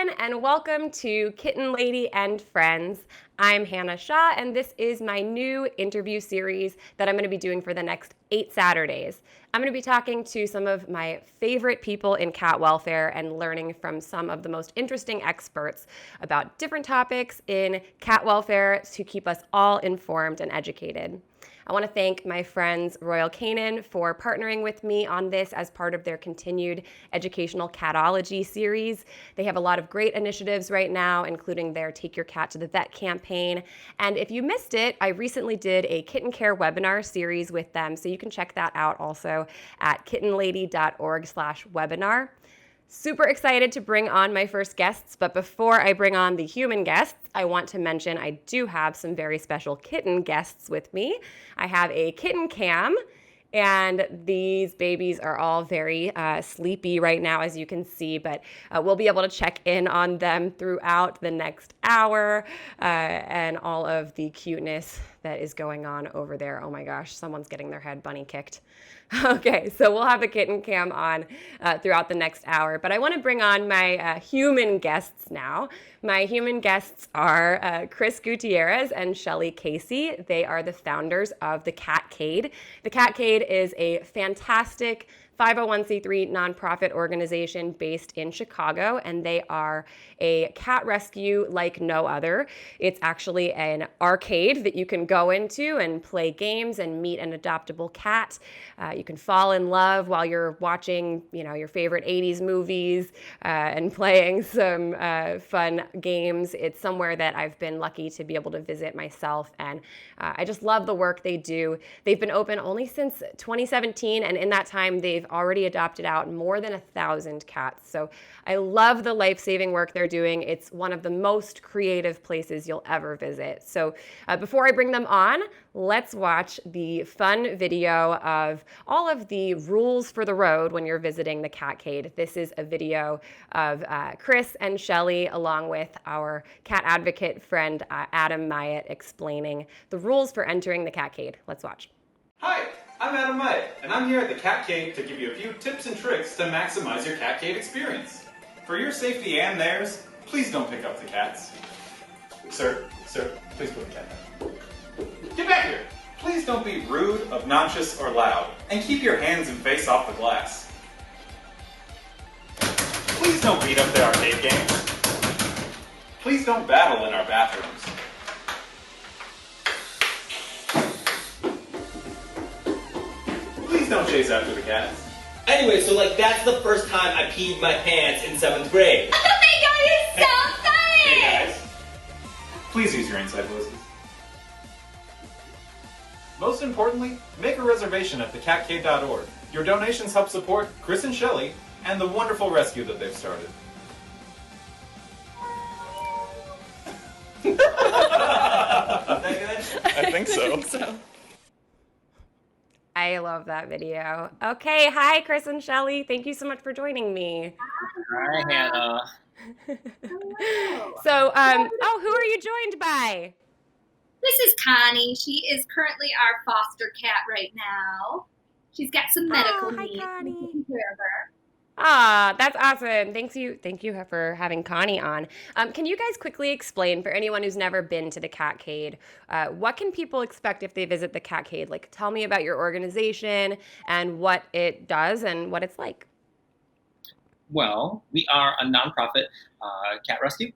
everyone, and welcome to Kitten Lady and Friends. I'm Hannah Shaw, and this is my new interview series that I'm going to be doing for the next 8 Saturdays. I'm going to be talking to some of my favorite people in cat welfare and learning from some of the most interesting experts about different topics in cat welfare to keep us all informed and educated. I want to thank my friends Royal Canin for partnering with me on this as part of their continued educational Catology series. They have a lot of great initiatives right now, including their Take Your Cat to the Vet campaign. And if you missed it, I recently did a kitten care webinar series with them, so you can check that out also at kittenlady.org/webinar. Super excited to bring on my first guests, but before I bring on the human guests, I want to mention I do have some very special kitten guests with me. I have a kitten cam, and these babies are all very sleepy right now, as you can see, but we'll be able to check in on them throughout the next hour and all of the cuteness that is going on over there. Oh my gosh, someone's getting their head bunny kicked. Okay, so we'll have the kitten cam on throughout the next hour, but I want to bring on my human guests now. My human guests are Chris Gutierrez and Shelly Casey. They are the founders of the Catcade. The Catcade is a fantastic 501c3 nonprofit organization based in Chicago, and they are a cat rescue like no other. It's actually an arcade that you can go into and play games and meet an adoptable cat. You can fall in love while you're watching, your favorite 80s movies and playing some fun games. It's somewhere that I've been lucky to be able to visit myself, and I just love the work they do. They've been open only since 2017, and in that time, they've already adopted out more than 1,000 cats. So I love the life-saving work they're doing. It's one of the most creative places you'll ever visit. So before I bring them on, let's watch the fun video of all of the rules for the road when you're visiting the Catcade. This is a video of Chris and Shelly, along with our cat advocate friend Adam Myatt, explaining the rules for entering the Catcade. Let's watch. Hi, I'm Adam Myatt, and I'm here at the Catcade to give you a few tips and tricks to maximize your Catcade experience. For your safety and theirs, please don't pick up the cats. Sir, please put the cat down. Get back here! Please don't be rude, obnoxious, or loud, and keep your hands and face off the glass. Please don't beat up the arcade games. Please don't battle in our bathrooms. Please don't chase after the cats. Anyway, so that's the first time I peed my pants in 7th grade. Oh my god, it's so funny! Hey guys, please use your inside voices. Most importantly, make a reservation at thecatcade.org. Your donations help support Chris and Shelly and the wonderful rescue that they've started. Is that good? I think so. I love that video. Okay, hi, Chris and Shelly. Thank you so much for joining me. Hi, Hannah. So, who are you joined by? This is Connie. She is currently our foster cat right now. She's got some medical hi, needs. Connie. We're taking care of her. That's awesome. Thank you for having Connie on. Can you guys quickly explain, for anyone who's never been to the Catcade, what can people expect if they visit the Catcade? Like, tell me about your organization and what it does and what it's like. Well, we are a nonprofit cat rescue,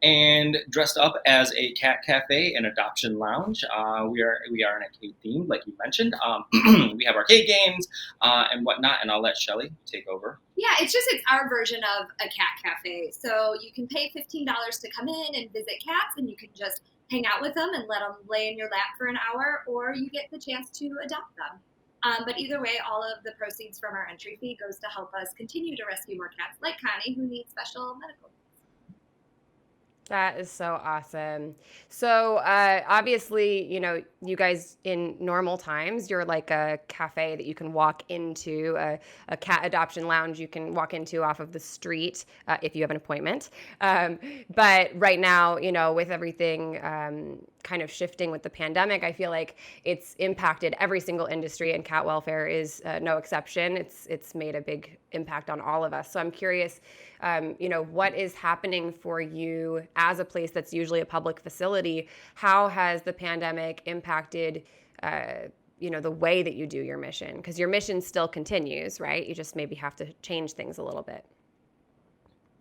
and dressed up as a cat cafe and adoption lounge. We are an arcade themed, like you mentioned. We have arcade games and whatnot, and I'll let Shelly take over. Yeah, it's our version of a cat cafe. So you can pay $15 to come in and visit cats, and you can just hang out with them and let them lay in your lap for an hour, or you get the chance to adopt them. But either way, all of the proceeds from our entry fee goes to help us continue to rescue more cats like Connie who need special medical needs. That is so awesome. So obviously, you guys in normal times, you're like a cafe that you can walk into, a cat adoption lounge you can walk into off of the street if you have an appointment. But right now, with everything kind of shifting with the pandemic. I feel like it's impacted every single industry, and cat welfare is no exception. It's made a big impact on all of us. So I'm curious, what is happening for you as a place that's usually a public facility? How has the pandemic impacted, the way that you do your mission? Because your mission still continues, right? You just maybe have to change things a little bit.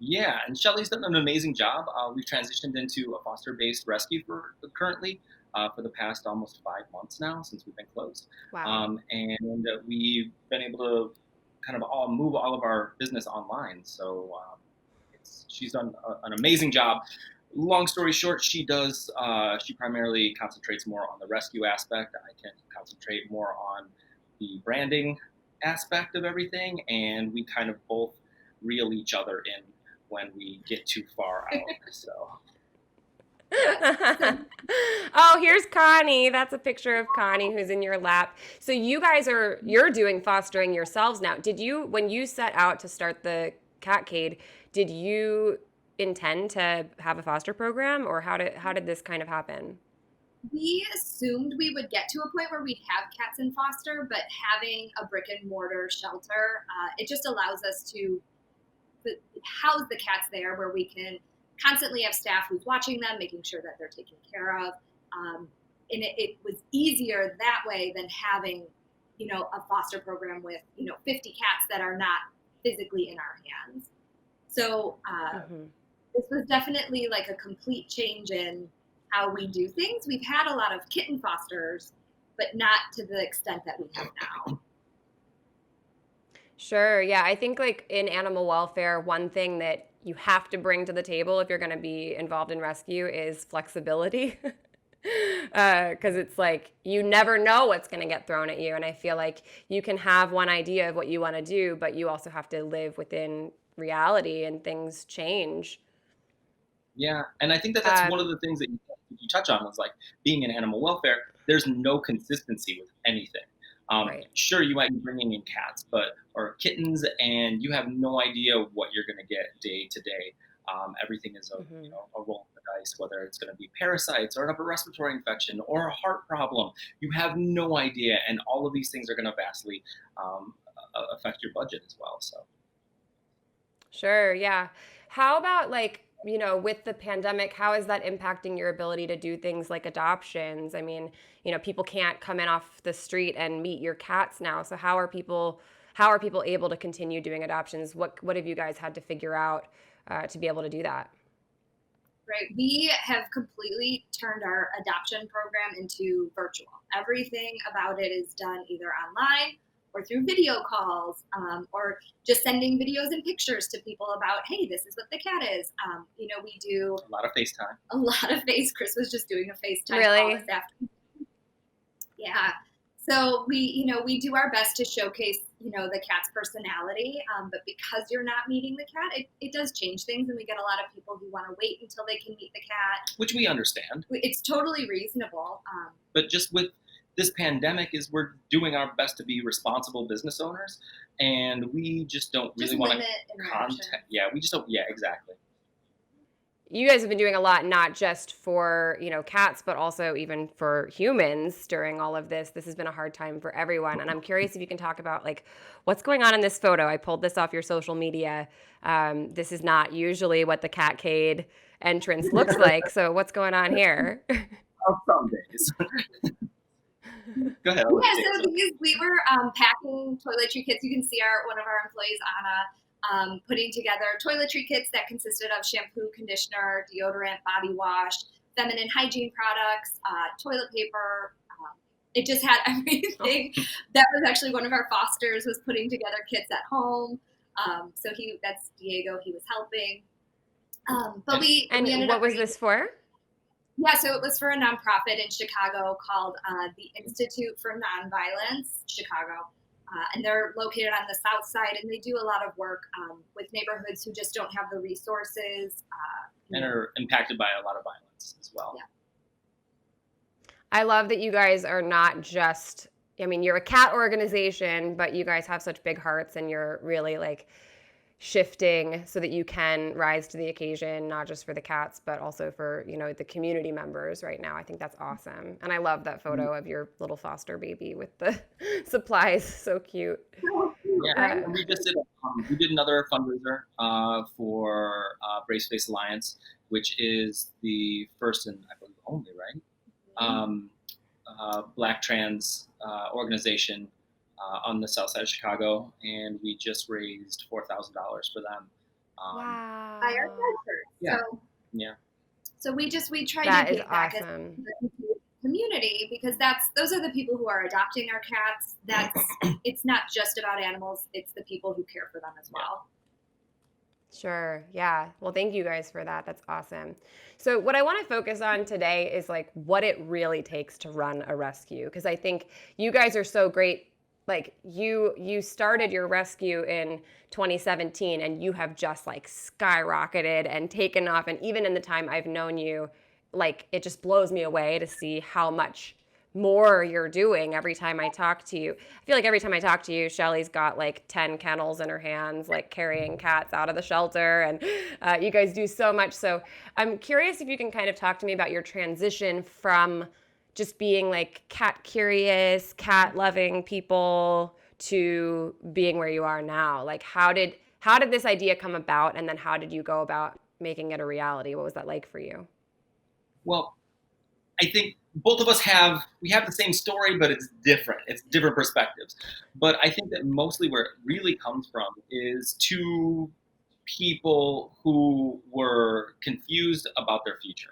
Yeah, and Shelly's done an amazing job. We've transitioned into a foster-based rescue currently for the past almost 5 months now since we've been closed. Wow. And we've been able to kind of move all of our business online. So she's done an amazing job. Long story short, she primarily concentrates more on the rescue aspect. I can concentrate more on the branding aspect of everything, and we kind of both reel each other in when we get too far out. So. Oh, here's Connie. That's a picture of Connie who's in your lap. So you're doing fostering yourselves now. When you set out to start the Catcade, did you intend to have a foster program, or how did this kind of happen? We assumed we would get to a point where we'd have cats in foster, but having a brick and mortar shelter, it just allows us to house the cats there, where we can constantly have staff who's watching them, making sure that they're taken care of. And it was easier that way than having, a foster program with, 50 cats that are not physically in our hands. So this was definitely like a complete change in how we do things. We've had a lot of kitten fosters, but not to the extent that we have now. Sure. Yeah. I think like in animal welfare, one thing that you have to bring to the table if you're going to be involved in rescue is flexibility. Because it's like you never know what's going to get thrown at you. And I feel like you can have one idea of what you want to do, but you also have to live within reality, and things change. Yeah. And I think that's one of the things that you touch on was like being in animal welfare, there's no consistency with anything. Right. Sure, you might be bringing in cats, or kittens, and you have no idea what you're going to get day to day. Everything is a roll of the dice, whether it's going to be parasites or an upper respiratory infection or a heart problem. You have no idea, and all of these things are going to vastly affect your budget as well. So. Sure. Yeah. How about with the pandemic, how is that impacting your ability to do things like adoptions? I mean, people can't come in off the street and meet your cats now. So how are people able to continue doing adoptions? What have you guys had to figure out to be able to do that? Right. We have completely turned our adoption program into virtual. Everything about it is done either online or through video calls, or just sending videos and pictures to people about, hey, this is what the cat is. We do a lot of FaceTime. A lot of Chris was just doing a FaceTime really? call this afternoon. Yeah. So we do our best to showcase, the cat's personality. But because you're not meeting the cat, it does change things. And we get a lot of people who want to wait until they can meet the cat. Which we understand. It's totally reasonable. But just with this pandemic we're doing our best to be responsible business owners, and we just don't really want to contact. Yeah, we just don't. Yeah, exactly. You guys have been doing a lot, not just for, cats, but also even for humans during all of this. This has been a hard time for everyone. And I'm curious if you can talk about what's going on in this photo. I pulled this off your social media. This is not usually what the Catcade entrance looks like. So what's going on here? Some days. Go ahead. Yeah, so we were packing toiletry kits. You can see one of our employees, Anna, putting together toiletry kits that consisted of shampoo, conditioner, deodorant, body wash, feminine hygiene products, toilet paper. It just had everything. That was actually one of our fosters was putting together kits at home. So that's Diego. He was helping. What was this for? Yeah, so it was for a nonprofit in Chicago called the Institute for Nonviolence Chicago. And they're located on the south side, and they do a lot of work with neighborhoods who just don't have the resources. And are impacted by a lot of violence as well. Yeah. I love that you guys are not just, you're a cat organization, but you guys have such big hearts, and you're really shifting so that you can rise to the occasion, not just for the cats, but also for, the community members right now. I think that's awesome. And I love that photo of your little foster baby with the supplies. So cute. Yeah, and we just did we did another fundraiser for Brace Face Alliance, which is the first and I believe only, right? Black trans organization on the south side of Chicago, and we just raised $4,000 for them. Wow. By our church. Yeah. So, Yeah. So we try That to is give back as awesome. the community, because those are the people who are adopting our cats. It's not just about animals, it's the people who care for them as well. Sure. Yeah. Well, thank you guys for that. That's awesome. So what I want to focus on today is like what it really takes to run a rescue, because I think you guys are so great. Like you started your rescue in 2017 and you have just like skyrocketed and taken off. And even in the time I've known you, like it just blows me away to see how much more you're doing every time I talk to you. I feel like every time I talk to you, Shelly's got like 10 kennels in her hands, like carrying cats out of the shelter. And you guys do so much. So I'm curious if you can kind of talk to me about your transition from just being like cat curious, cat loving people to being where you are now. Like how did this idea come about, and then how did you go about making it a reality? What was that like for you? Well, I think both of us have the same story, but it's different. It's different perspectives. But I think that mostly where it really comes from is two people who were confused about their future.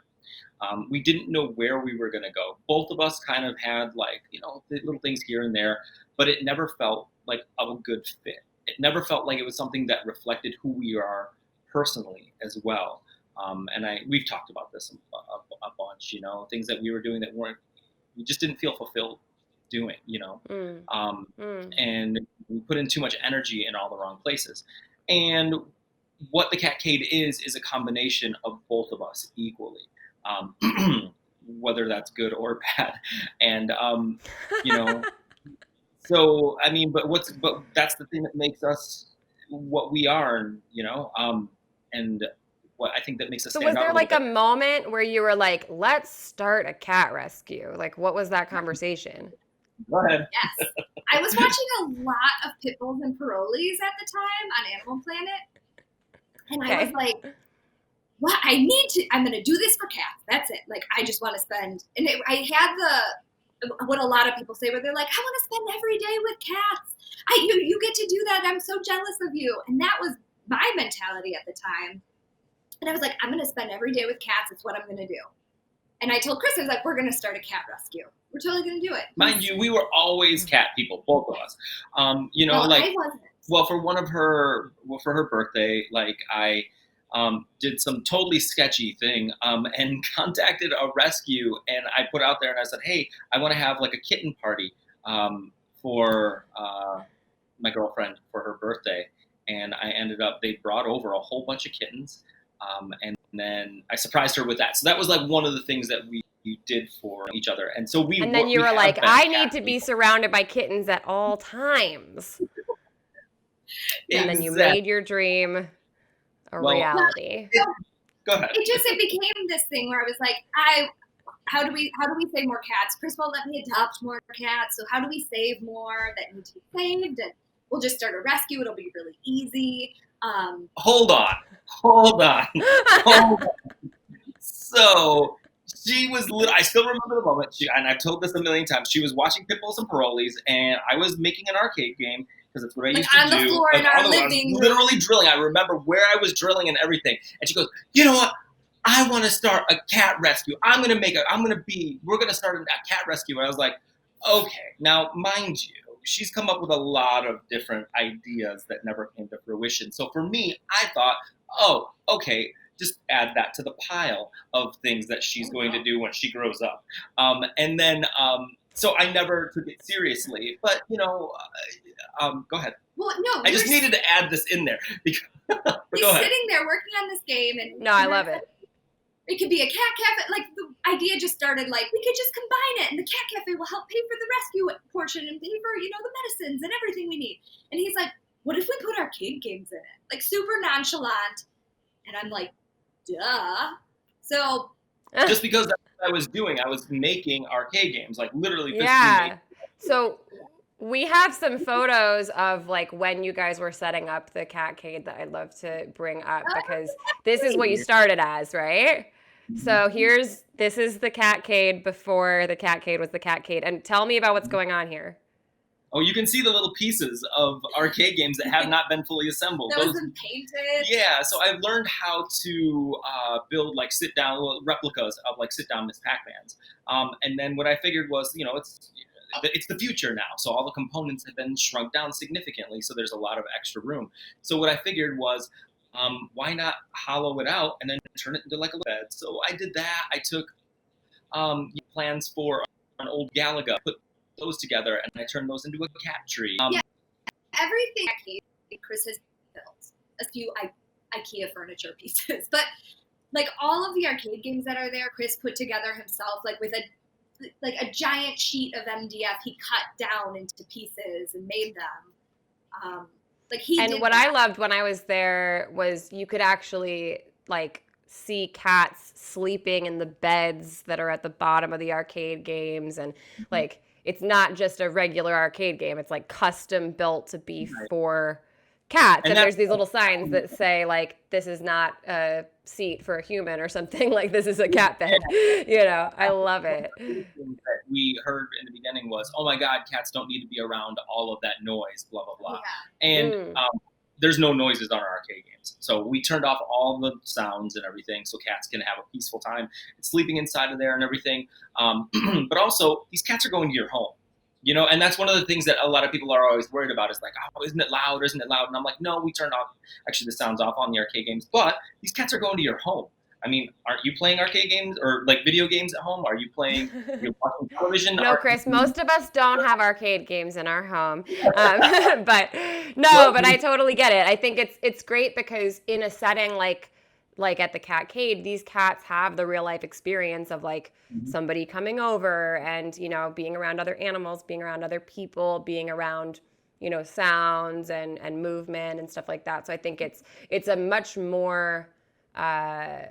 We didn't know where we were going to go. Both of us kind of had little things here and there, but it never felt like a good fit. It never felt like it was something that reflected who we are personally as well. And we've talked about this a bunch, things that we were doing that we just didn't feel fulfilled doing, and we put in too much energy in all the wrong places. And what the Catcade is a combination of both of us equally, whether that's good or bad. And, so, I mean, but that's the thing that makes us what we are, and what I think that makes us So stand was out there like a bit. moment where you were like, let's start a cat rescue? Like, what was that conversation? Go ahead. Yes. I was watching a lot of pit bulls and parolees at the time on Animal Planet. And I was like, what? I'm going to do this for cats. That's it. Like, I just want to spend, I had what a lot of people say, where they're like, I want to spend every day with cats. You get to do that. I'm so jealous of you. And that was my mentality at the time. And I was like, I'm going to spend every day with cats. It's what I'm going to do. And I told Chris, I was like, we're going to start a cat rescue. We're totally going to do it. Mind you, we were always cat people, both of us. I wasn't. Well, for her birthday, like I did some totally sketchy thing and contacted a rescue, and I put out there and I said, hey, I want to have like a kitten party for my girlfriend for her birthday. And they brought over a whole bunch of kittens. And then I surprised her with that. So that was like one of the things that we did for each other. And so And then you were like, I need to be surrounded by kittens at all times. And then you made your dream a reality. Go ahead. It became this thing where I was like, how do we save more cats? Chris won't let me adopt more cats. So how do we save more that need to be saved? And we'll just start a rescue. It'll be really easy. Hold on. So she was I still remember the moment. And I've told this a million times. She was watching Pit Bulls and Parolees, and I was making an arcade game because that's what I used to do. On the floor in our living room. Literally drilling. I remember where I was drilling and everything. And she goes, you know what? I want to start a cat rescue. We're going to start a cat rescue. And I was like, okay. Now, mind you, she's come up with a lot of different ideas that never came to fruition. So for me, I thought, oh, okay, just add that to the pile of things that she's going to do when she grows up. And then, so I never took it seriously. But, go ahead. Well, no. I just needed to add this in there. He's sitting there working on this game. And no, I love it. It could be a cat cafe. Like, the idea just started like, we could just combine it, and the cat cafe will help pay for the rescue portion and pay for, the medicines and everything we need. And he's like, what if we put arcade games in it? Like super nonchalant. And I'm like, duh. So Just because that's what I was doing. I was making arcade games, like literally physically Yeah. making. So we have some photos of like when you guys were setting up the Catcade that I'd love to bring up because this is what you started as, right? So this is the Catcade before the Catcade was the Catcade. And tell me about what's going on here. Oh, you can see the little pieces of arcade games that have not been fully assembled. those and painted. Yeah, so I've learned how to build like sit-down replicas of like sit-down Miss Pac-Mans. And then what I figured was, it's the future now. So all the components have been shrunk down significantly. So there's a lot of extra room. So what I figured was, why not hollow it out and then turn it into like a bed? So I did that. I took plans for an old Galaga, put those together, and I turned those into a cat tree. Yeah, everything Chris has built, a few IKEA furniture pieces, but like all of the arcade games that are there, Chris put together himself, like with a giant sheet of MDF he cut down into pieces and made them. And what I loved when I was there was you could actually like see cats sleeping in the beds that are at the bottom of the arcade games, and like it's not just a regular arcade game, it's like custom built to be for cats. And there's these little signs that say like this is not a seat for a human or something, like this is a cat bed. I love it. That we heard in the beginning was, oh my God, cats don't need to be around all of that noise, blah blah blah. Yeah. And there's no noises on our arcade games. So we turned off all the sounds and everything so cats can have a peaceful time sleeping inside of there and everything. But also, these cats are going to your home, and that's one of the things that a lot of people are always worried about is like, oh, isn't it loud? Isn't it loud? And I'm like, no, we turned off actually the sounds off on the arcade games, but these cats are going to your home. I mean, aren't you playing arcade games or like video games at home? Are you playing, you're watching television? No, Chris, most of us don't have arcade games in our home. But I totally get it. I think it's great because in a setting like at the Catcade, these cats have the real life experience of like somebody coming over and, being around other animals, being around other people, being around, sounds and movement and stuff like that. So I think it's a much more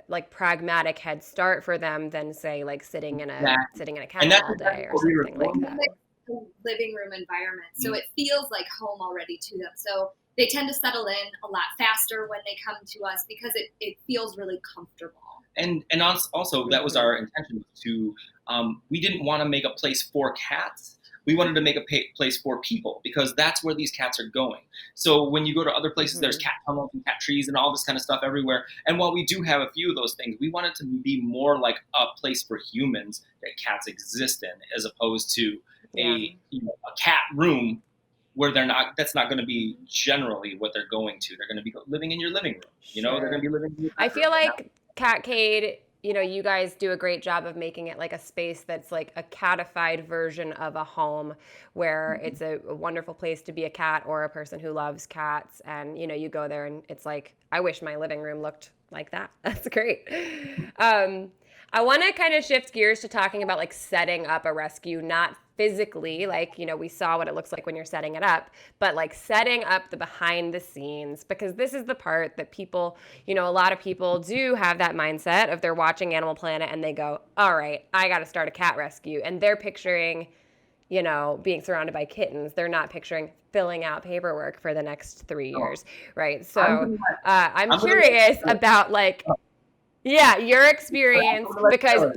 like pragmatic head start for them than say like sitting in a kennel all day or something like that. Like living room environment, so it feels like home already to them. So they tend to settle in a lot faster when they come to us because it feels really comfortable. And also that was our intention to we didn't want to make a place for cats. We wanted to make a place for people because that's where these cats are going. So when you go to other places, there's cat tunnels and cat trees and all this kind of stuff everywhere. And while we do have a few of those things, we want it to be more like a place for humans that cats exist in, as opposed to a cat room where that's not going to be generally what they're going to. They're going to be living in your living room. They're going to be living in your I feel like Catcade, you guys do a great job of making it like a space that's like a catified version of a home where it's a wonderful place to be a cat or a person who loves cats. And, you go there and it's like, I wish my living room looked like that. That's great. I want to kind of shift gears to talking about like setting up a rescue, not physically, like, we saw what it looks like when you're setting it up, but like setting up the behind the scenes, because this is the part that people, a lot of people do have that mindset of they're watching Animal Planet and they go, all right, I got to start a cat rescue. And they're picturing, being surrounded by kittens. They're not picturing filling out paperwork for the next 3 years. Right. So I'm curious about like, your experience, because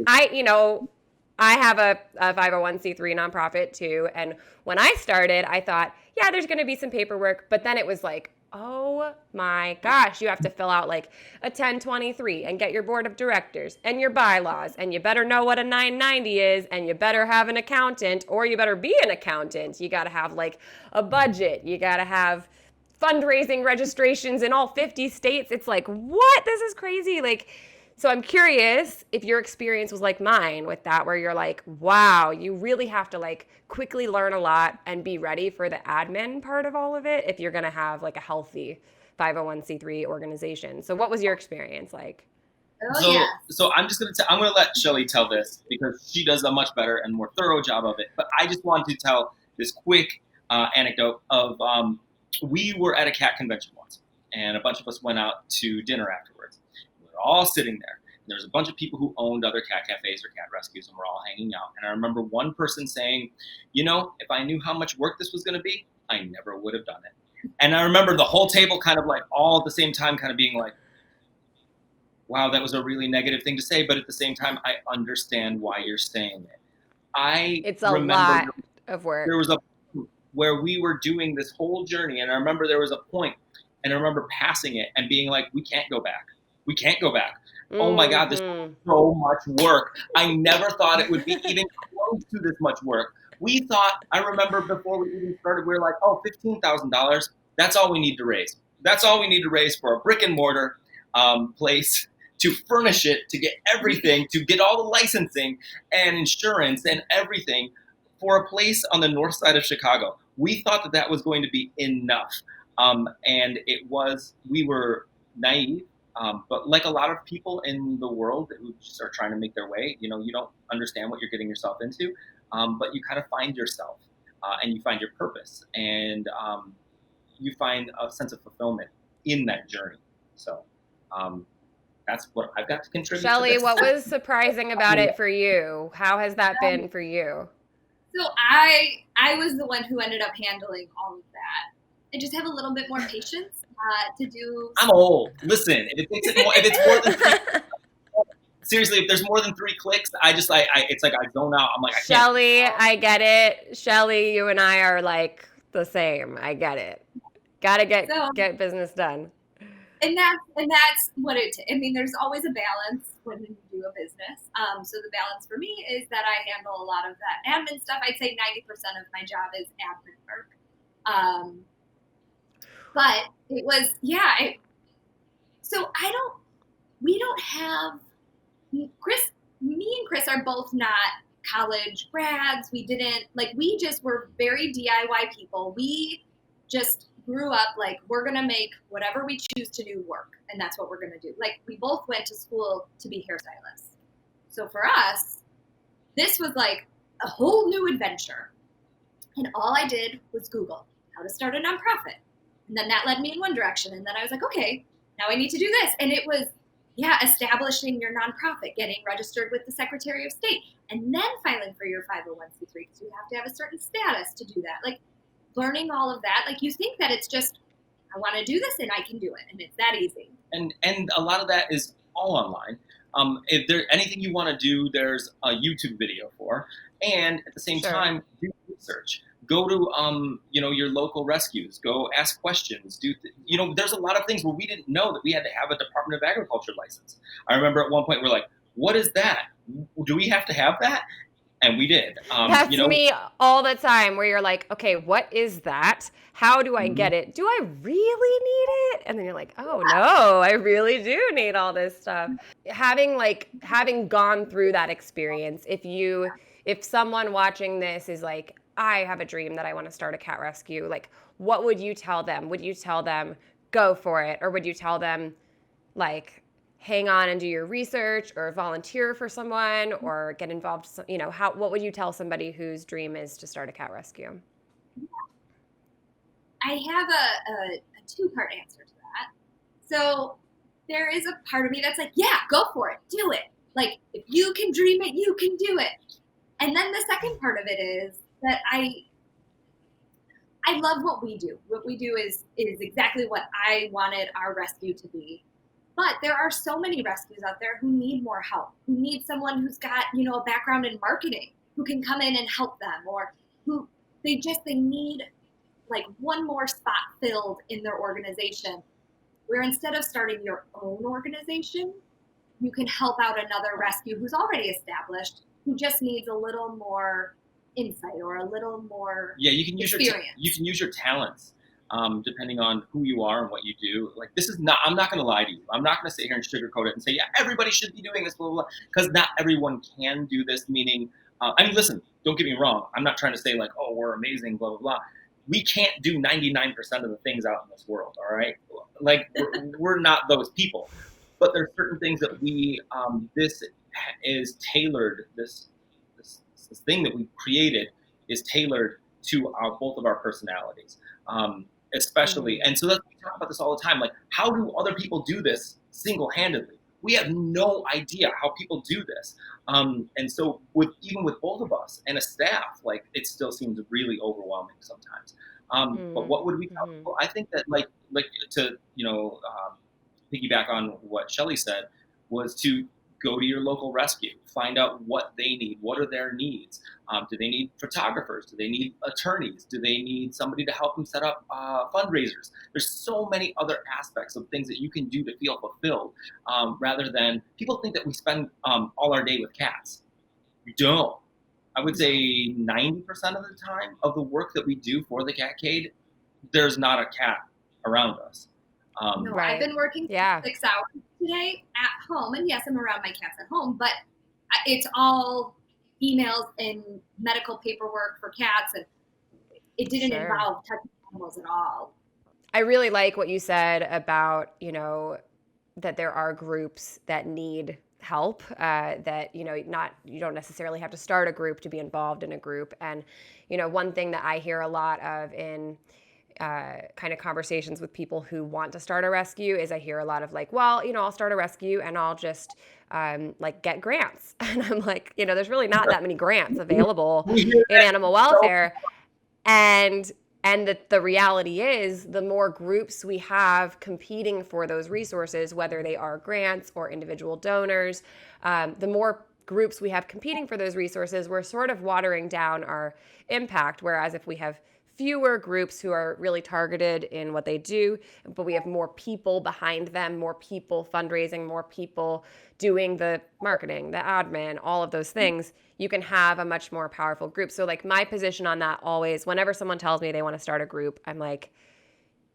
I have a 501c3 nonprofit too. And when I started, I thought, there's going to be some paperwork. But then it was like, oh my gosh, you have to fill out like a 1023 and get your board of directors and your bylaws. And you better know what a 990 is. And you better have an accountant, or you better be an accountant. You got to have like a budget. You got to have fundraising registrations in all 50 states. It's like, what? This is crazy. Like, so I'm curious if your experience was like mine with that, where you're like, wow, you really have to like quickly learn a lot and be ready for the admin part of all of it if you're going to have like a healthy 501c3 organization. So what was your experience like? So I'm just going to I'm going to let Shelly tell this because she does a much better and more thorough job of it. But I just want to tell this quick anecdote of we were at a cat convention once, and a bunch of us went out to dinner afterwards. We were all sitting there. And there was a bunch of people who owned other cat cafes or cat rescues, and we're all hanging out. And I remember one person saying, you know, if I knew how much work this was going to be, I never would have done it. And I remember the whole table kind of like all at the same time kind of being like, wow, that was a really negative thing to say. But at the same time, I understand why you're saying it. It's a lot of work. There was a where we were doing this whole journey, and I remember there was a point, and I remember passing it and being like, we can't go back. We can't go back. Oh my God, this is so much work. I never thought it would be even close to this much work. We thought, I remember before we even started, we were like, oh, $15,000, that's all we need to raise. That's all we need to raise for a brick and mortar place, to furnish it, to get everything, to get all the licensing and insurance and everything for a place on the north side of Chicago. We thought that that was going to be enough. And it was, we were naive, but like a lot of people in the world who just are trying to make their way, you know, you don't understand what you're getting yourself into, but you kind of find yourself and you find your purpose, and you find a sense of fulfillment in that journey. So that's what I've got to contribute. Shelly, what was surprising about it for you? How has that been for you? So I was the one who ended up handling all of that. I just have a little bit more patience to do. I'm old. Listen, if it's more than 3, seriously, if there's more than 3 clicks, I just it's like I zone out. I'm like, I can't. Shelly, I get it. Shelly, you and I are like the same. I get it. Gotta get business done. And that's what I mean, there's always a balance when you do a business. So the balance for me is that I handle a lot of that admin stuff. I'd say 90% of my job is admin work. But it was, we don't have, me and Chris are both not college grads. We just were very DIY people. We just grew up like, we're going to make whatever we choose to do work, and that's what we're going to do. Like, we both went to school to be hairstylists. So for us, this was like a whole new adventure. And all I did was Google how to start a nonprofit. And then that led me in one direction. And then I was like, okay, now I need to do this. And it was, establishing your nonprofit, getting registered with the Secretary of State, and then filing for your 501c3, because you have to have a certain status to do that. Like, learning all of that, like, you think that it's just, I want to do this and I can do it, and it's that easy. And a lot of that is all online. If there's anything you want to do, there's a YouTube video for, and at the same time, do research. Go to your local rescues. Go ask questions. There's a lot of things where we didn't know that we had to have a Department of Agriculture license. I remember at one point we're like, what is that? Do we have to have that? And we did. That's me all the time, where you're like, okay, what is that? How do I get it? Do I really need it? And then you're like, oh no, I really do need all this stuff. Having gone through that experience, if someone watching this is like, I have a dream that I want to start a cat rescue, like, what would you tell them? Would you tell them, go for it? Or would you tell them, like, hang on and do your research, or volunteer for someone, or get involved? What would you tell somebody whose dream is to start a cat rescue? I have a 2-part answer to that. So there is a part of me that's like, yeah, go for it, do it. Like, if you can dream it, you can do it. And then the second part of it is that I love what we do. What we do is exactly what I wanted our rescue to be. But there are so many rescues out there who need more help, who need someone who's got, a background in marketing, who can come in and help them, or who they need like one more spot filled in their organization, where instead of starting your own organization, you can help out another rescue who's already established, who just needs a little more insight or a little more you can use experience. You can use your talents. Depending on who you are and what you do. Like, I'm not going to lie to you. I'm not going to sit here and sugarcoat it and say, yeah, everybody should be doing this, blah, blah, blah, because not everyone can do this, meaning, listen, don't get me wrong. I'm not trying to say like, oh, we're amazing, blah, blah, blah. We can't do 99% of the things out in this world, all right? Like, we're not those people. But there's certain things that this is tailored, this thing that we created is tailored to both of our personalities. especially. And so we talk about this all the time. Like, how do other people do this single-handedly? We have no idea how people do this. And so even with both of us and a staff, like, it still seems really overwhelming sometimes. But what would we tell people? I think that like to, piggyback on what Shelly said, was to go to your local rescue, find out what they need, what are their needs. Do they need photographers? Do they need attorneys? Do they need somebody to help them set up fundraisers? There's so many other aspects of things that you can do to feel fulfilled, rather than, people think that we spend all our day with cats. We don't. I would say 90% of the time of the work that we do for the Catcade, there's not a cat around us. No, I've been working 6 hours today at home, and yes, I'm around my cats at home, but it's all emails and medical paperwork for cats, and it didn't involve touching animals at all. I really like what you said about, that there are groups that need help, that, you don't necessarily have to start a group to be involved in a group. And, one thing that I hear a lot of in kind of conversations with people who want to start a rescue is I hear a lot of like, well, I'll start a rescue and I'll just get grants. And I'm like, there's really not that many grants available in animal welfare. And the reality is, the more groups we have competing for those resources, whether they are grants or individual donors, the more groups we have competing for those resources, we're sort of watering down our impact. Whereas if we have fewer groups who are really targeted in what they do, but we have more people behind them, more people fundraising, more people doing the marketing, the admin, all of those things, you can have a much more powerful group. So like my position on that always, whenever someone tells me they want to start a group, I'm like,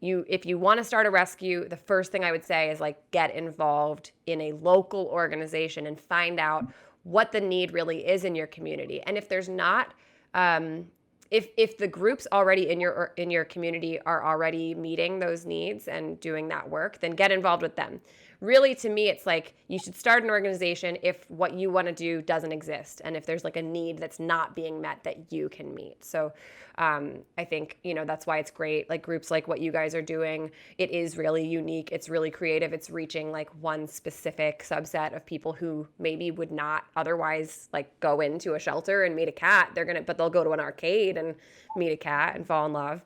if you want to start a rescue, the first thing I would say is like, get involved in a local organization and find out what the need really is in your community. And if there's not, if the groups already in your community are already meeting those needs and doing that work, then get involved with them. Really, to me, it's like you should start an organization if what you want to do doesn't exist, and if there's like a need that's not being met that you can meet. So I think, that's why it's great. Like groups like what you guys are doing, it is really unique. It's really creative. It's reaching like one specific subset of people who maybe would not otherwise like go into a shelter and meet a cat. But they'll go to an arcade and meet a cat and fall in love.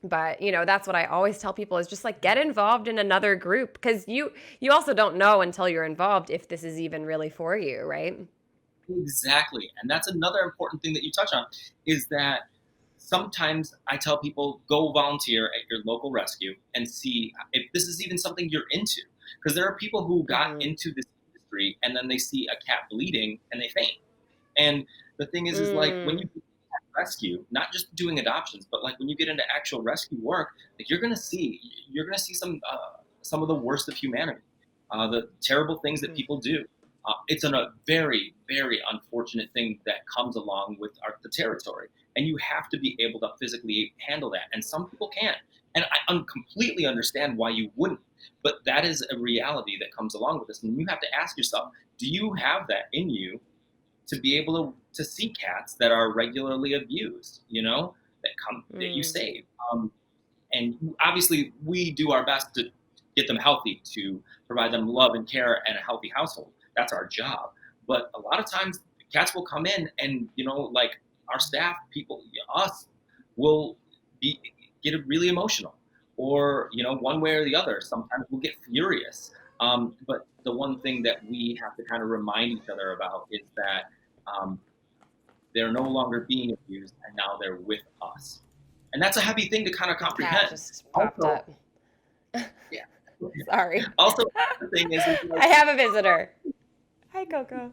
But, that's what I always tell people is just like get involved in another group, because you also don't know until you're involved if this is even really for you, right? Exactly. And that's another important thing that you touch on, is that sometimes I tell people, go volunteer at your local rescue and see if this is even something you're into. Because there are people who got into this industry and then they see a cat bleeding and they faint. And the thing is like when you rescue, not just doing adoptions, but like when you get into actual rescue work, like you're gonna see some of the worst of humanity, the terrible things that people do. It's a very, very unfortunate thing that comes along with the territory, and you have to be able to physically handle that. And some people can't, and I completely understand why you wouldn't. But that is a reality that comes along with this, and you have to ask yourself: do you have that in you to be able to see cats that are regularly abused, that you save? And obviously we do our best to get them healthy, to provide them love and care and a healthy household. That's our job. But a lot of times cats will come in and, like our staff, people, us, will get really emotional, or, one way or the other. Sometimes we'll get furious. But the one thing that we have to kind of remind each other about is that they're no longer being abused, and now they're with us. And that's a heavy thing to kind of comprehend. Cat just popped up. Yeah. Sorry. Also, the thing is like, I have a visitor. Hi, Coco.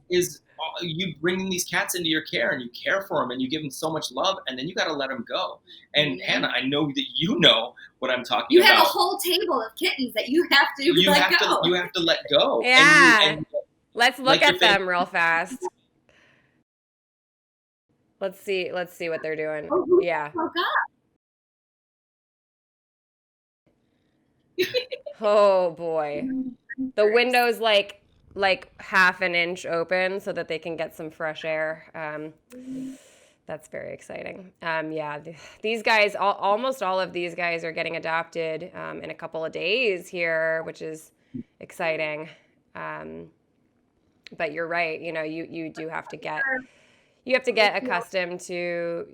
Is you bringing these cats into your care, and you care for them, and you give them so much love, and then you got to let them go. And Hannah, I know that you know what I'm talking about. You have a whole table of kittens that you have to let go. You have to let go. Yeah. Let's look at them real fast. Let's see what they're doing. Yeah. Oh boy. The window's like half an inch open so that they can get some fresh air. That's very exciting. Yeah, these guys, almost all of these guys are getting adopted in a couple of days here, which is exciting. Um, but you're right. You do have to get accustomed to,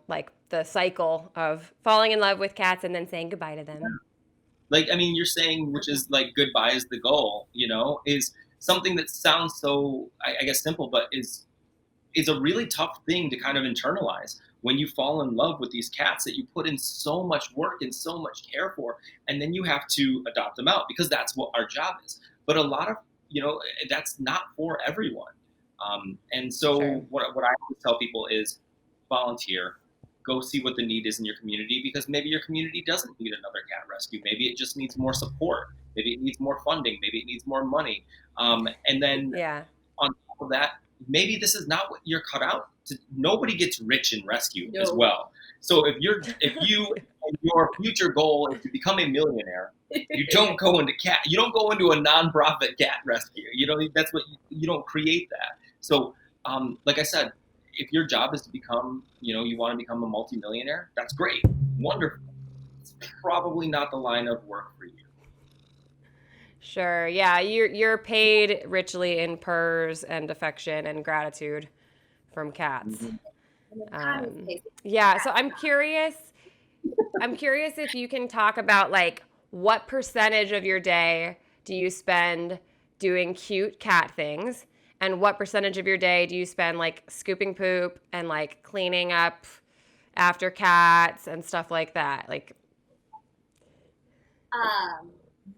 like the cycle of falling in love with cats and then saying goodbye to them. Like, I mean, you're saying, which is like goodbye is the goal, is something that sounds so, I guess, simple, but is a really tough thing to kind of internalize when you fall in love with these cats that you put in so much work and so much care for, and then you have to adopt them out because that's what our job is. But a lot of, that's not for everyone. And so Sure. what I always tell people is volunteer, go see what the need is in your community, because maybe your community doesn't need another cat rescue. Maybe it just needs more support. Maybe it needs more funding. Maybe it needs more money. And then Yeah. on top of that, maybe this is not what you're cut out to. Nobody gets rich in rescue as No. well. So if you and your future goal is to become a millionaire, you don't go into a nonprofit cat rescue. That's what you don't create that. So like I said, if your job is to become, you want to become a multimillionaire, that's great, wonderful. It's probably not the line of work for you. Sure. Yeah, you're paid richly in purrs and affection and gratitude from cats. Mhm. And then Connie's case, Yeah, so I'm curious if you can talk about like what percentage of your day do you spend doing cute cat things, and what percentage of your day do you spend like scooping poop and like cleaning up after cats and stuff like that? Like,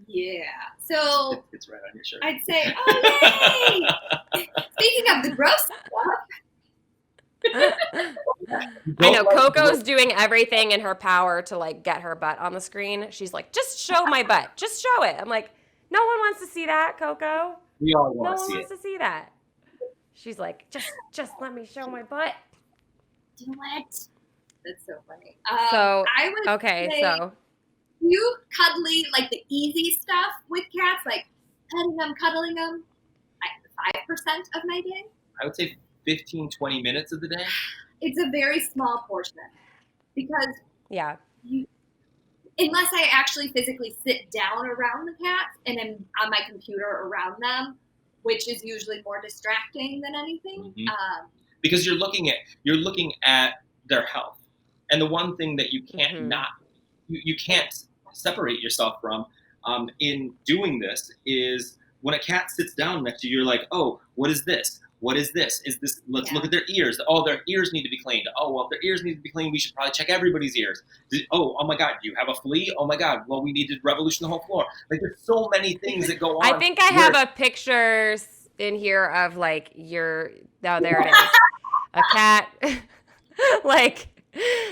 yeah. So It's right on your shirt. I'd say, oh yay! Speaking of the gross stuff, I know Coco's doing everything in her power to like get her butt on the screen. She's like, just show my butt. Just show it. I'm like, no one wants to see that, Coco. We all No want one to see wants it. to see that. She's like, just let me show my butt. do it. That's so funny. So, I would okay, say so you cuddly, like the easy stuff with cats, like petting them, cuddling them, 5% of my day. I would say 15, 20 minutes of the day. It's a very small portion because yeah. unless I actually physically sit down around the cats and am on my computer around them, which is usually more distracting than anything. Mhm. Because you're looking at their health, and the one thing that you can't Mhm. you can't separate yourself from in doing this is when a cat sits down next to you, you're like, oh, what is this? What is this? Is this? Let's look at their ears. Oh, their ears need to be cleaned. Oh, well, if their ears need to be cleaned, we should probably check everybody's ears. Oh my God, do you have a flea? Oh my God, well, we need to revolution the whole floor. Like, there's so many things that go on. I think I have a picture in here of like oh, there it is. A cat. Like,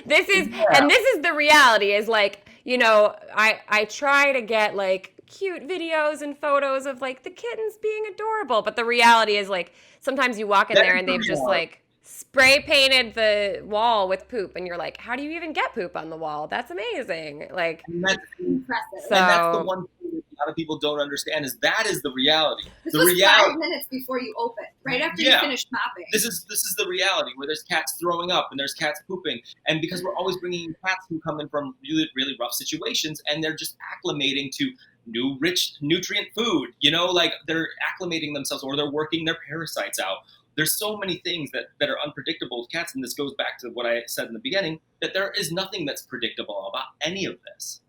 this is, and this is the reality is like, I try to get like cute videos and photos of like the kittens being adorable, but the reality is like sometimes you walk in there and they've just like spray painted the wall with poop, and you're like, how do you even get poop on the wall? That's amazing. Like, And that's Impressive. So- and that's the one thing that a lot of people don't understand is that is the reality. This The was reality. 5 minutes before you open, right after Yeah. you finished mopping. This is the reality where there's cats throwing up and there's cats pooping, and because we're always bringing in cats who come in from really, really rough situations, and they're just acclimating to new rich nutrient food, like they're acclimating themselves, or they're working their parasites out. There's so many things that are unpredictable with cats, and this goes back to what I said in the beginning, that there is nothing that's predictable about any of this.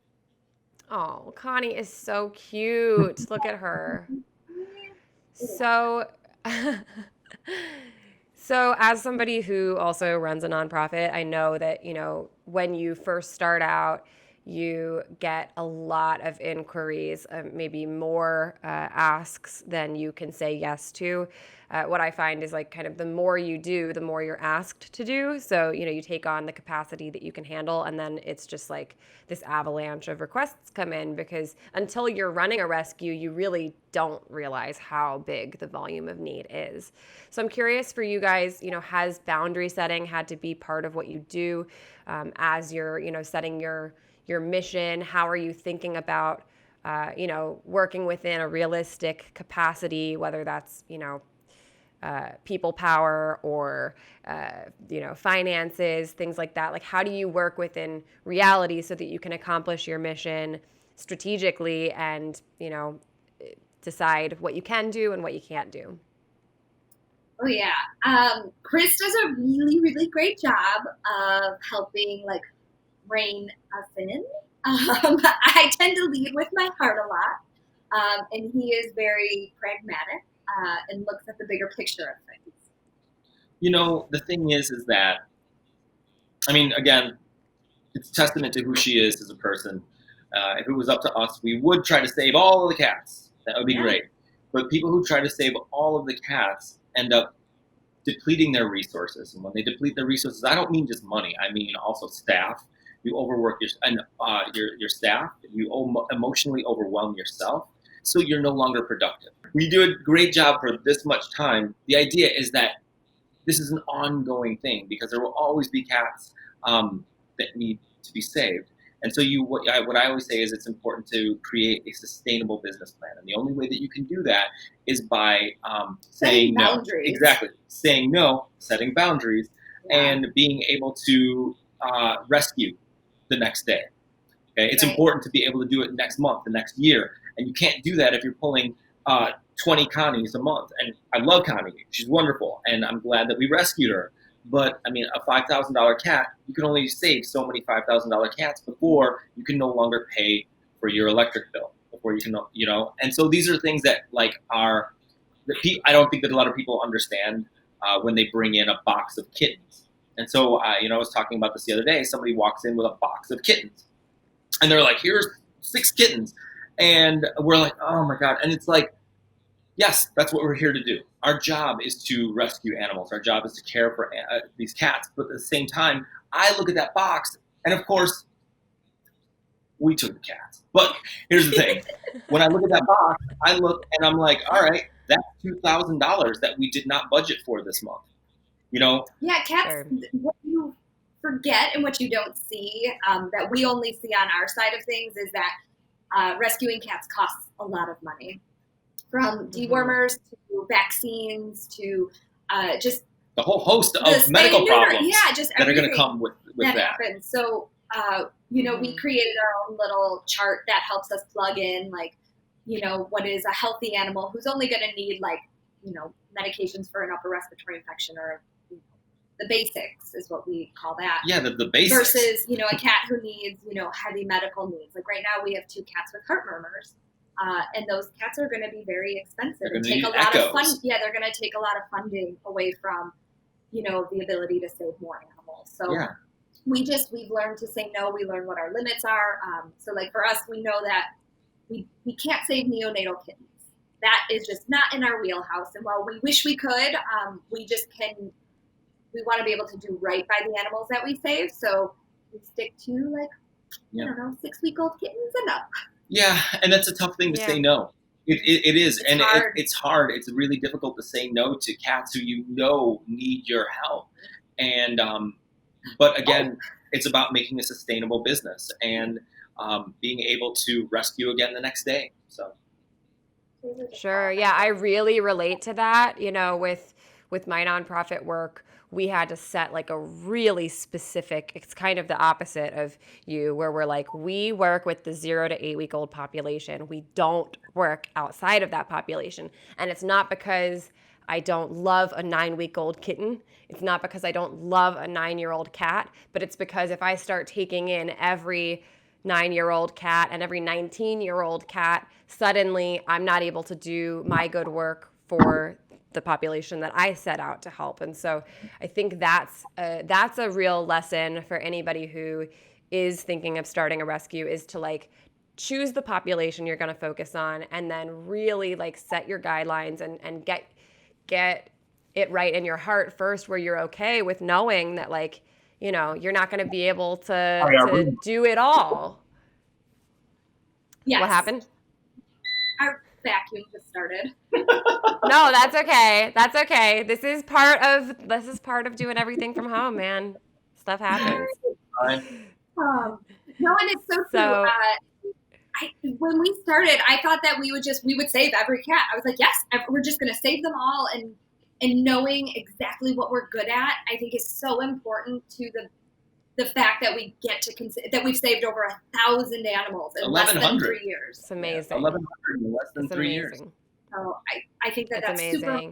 oh, Connie is so cute. Look at her. So, so as somebody who also runs a nonprofit, I know that, when you first start out, you get a lot of inquiries, maybe more asks than you can say yes to. What I find is like kind of the more you do, the more you're asked to do. So, you take on the capacity that you can handle, and then it's just like this avalanche of requests come in, because until you're running a rescue, you really don't realize how big the volume of need is. So I'm curious for you guys, has boundary setting had to be part of what you do as you're, setting your mission? How are you thinking about, working within a realistic capacity, whether that's, people power or finances, things like that. Like, how do you work within reality so that you can accomplish your mission strategically and decide what you can do and what you can't do? Oh yeah. Chris does a really, really great job of helping like rein us in. I tend to lead with my heart a lot, and he is very pragmatic and looks at the bigger picture of things. The thing is that, I mean, again, it's a testament to who she is as a person. If it was up to us, we would try to save all of the cats. That would be great. But people who try to save all of the cats end up depleting their resources. And when they deplete their resources, I don't mean just money. I mean also staff. You overwork your staff. You emotionally overwhelm yourself. So you're no longer productive. We do a great job for this much time. The idea is that this is an ongoing thing because there will always be cats that need to be saved. And so what I always say is it's important to create a sustainable business plan. And the only way that you can do that is by saying no. Boundaries. Exactly. Saying no, setting boundaries, and being able to rescue the next day. Okay? It's important to be able to do it next month, the next year. And you can't do that if you're pulling 20 Connies a month. And I love Connie. She's wonderful. And I'm glad that we rescued her. But, I mean, a $5,000 cat, you can only save so many $5,000 cats before you can no longer pay for your electric bill. Before you can, And so these are things that, I don't think that a lot of people understand when they bring in a box of kittens. And so, I was talking about this the other day. Somebody walks in with a box of kittens. And they're like, here's 6 kittens. And we're like, oh, my God. And it's like, yes, that's what we're here to do. Our job is to rescue animals. Our job is to care for these cats. But at the same time, I look at that box, and of course, we took the cats. But here's the thing. When I look at that box, I look and I'm like, all right, that's $2,000 that we did not budget for this month. Yeah, cats, what you forget and what you don't see, that we only see on our side of things, is that rescuing cats costs a lot of money. From dewormers to vaccines to just the whole host of medical problems that are going to come with that. Happens. So, we created our own little chart that helps us plug in, what is a healthy animal who's only going to need, medications for an upper respiratory infection, or the basics is what we call that. Yeah, the basics. Versus, a cat who needs, heavy medical needs. Like right now we have 2 cats with heart murmurs. And those cats are going to be very expensive and take a lot of fun. Yeah, they're going to take a lot of funding away from, the ability to save more animals. So we've learned to say no. We learn what our limits are. So for us, we know that we can't save neonatal kittens. That is just not in our wheelhouse. And while we wish we could, we want to be able to do right by the animals that we save. So we stick to 6-week-old kittens and up. Yeah, and that's a tough thing to say no. It is, and it's hard. It's really difficult to say no to cats who need your help. And but again, it's about making a sustainable business and being able to rescue again the next day. So. Sure. Yeah, I really relate to that. With my nonprofit work, we had to set a really specific, it's kind of the opposite of you, where we're we work with the 0 to 8-week-old population. We don't work outside of that population. And it's not because I don't love a 9-week-old kitten. It's not because I don't love a 9-year-old cat, but it's because if I start taking in every 9-year-old cat and every 19-year-old cat, suddenly I'm not able to do my good work for the population that I set out to help. And so I think that's a real lesson for anybody who is thinking of starting a rescue, is to choose the population you're going to focus on, and then really set your guidelines and get it right in your heart first, where you're okay with knowing that you're not going to be able to do it all. Yes. What happened? Our vacuum just started. No, that's okay. That's okay. This is part of doing everything from home, man. Stuff happens. No, and it's so true. When we started, I thought that we would save every cat. I was like, yes, we're just going to save them all, and And knowing exactly what we're good at, I think, is so important to the fact that we get to that we've saved over 1,000 animals in less than 1,100. 3 years. It's amazing. 1,100 in less than It's 3 years. amazing. So I think It's that's super. amazing.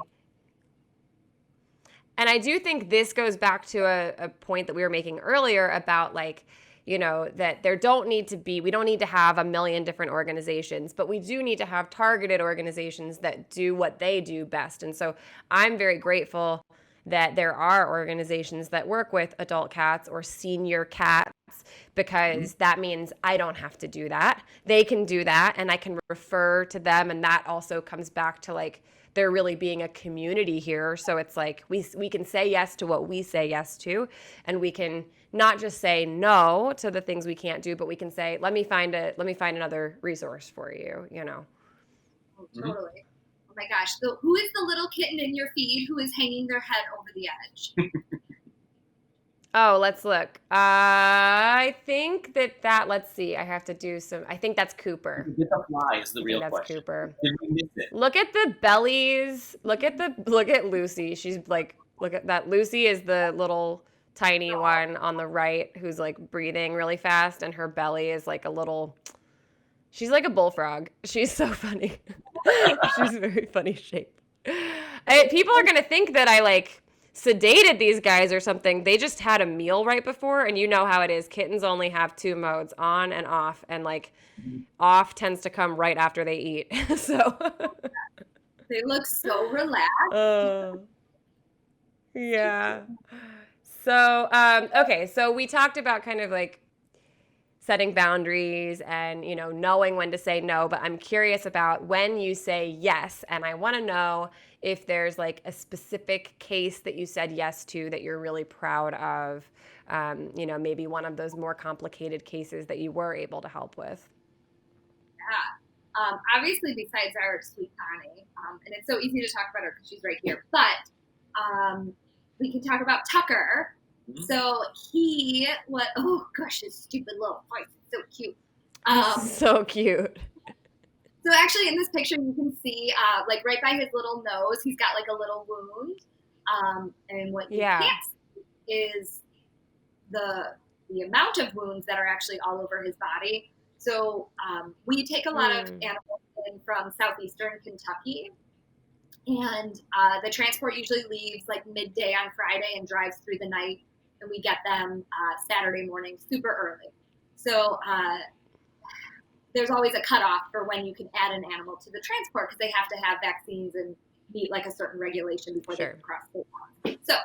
And I do think this goes back to a point that we were making earlier about like, that we don't need to have a million different organizations, but we do need to have targeted organizations that do what they do best. And so I'm very grateful that there are organizations that work with adult cats or senior cats, because that means I don't have to do that. They can do that, and I can refer to them. And that also comes back to like, there really being a community here. So it's like we can say yes to what we say yes to, and we can not just say no to the things we can't do, but we can say, let me find another resource for you, Oh, totally. Oh my gosh. Who is the little kitten in your feed who is hanging their head over the edge? Oh, let's look. I think let's see. I have to do I think that's Cooper. Get the fly is the real That's question. Cooper. Did we miss it? Look at the bellies. Look at Lucy. She's like, look at that. Lucy is the little tiny one on the right who's like breathing really fast, and her belly is like she's like a bullfrog. She's so funny. She's very funny shape. People are gonna think that I like sedated these guys or something. They just had a meal right before, and you know how it is. Kittens only have 2 modes, on and off, and like off tends to come right after they eat. So they look so relaxed. Yeah. So okay, so we talked about kind of like setting boundaries and knowing when to say no, but I'm curious about when you say yes, and I want to know if there's like a specific case that you said yes to that you're really proud of, maybe one of those more complicated cases that you were able to help with. Yeah. Obviously, besides our sweet Connie, and it's so easy to talk about her because she's right here, but we can talk about Tucker. So oh gosh, his stupid little voice is so cute. So cute. So actually in this picture you can see like right by his little nose, he's got like a little wound. And what you can't see is the amount of wounds that are actually all over his body. So we take a lot of animals in from southeastern Kentucky. And the transport usually leaves like midday on Friday and drives through the night. And we get them Saturday morning super early. So there's always a cutoff for when you can add an animal to the transport, because they have to have vaccines and meet like a certain regulation before they can cross state lines. So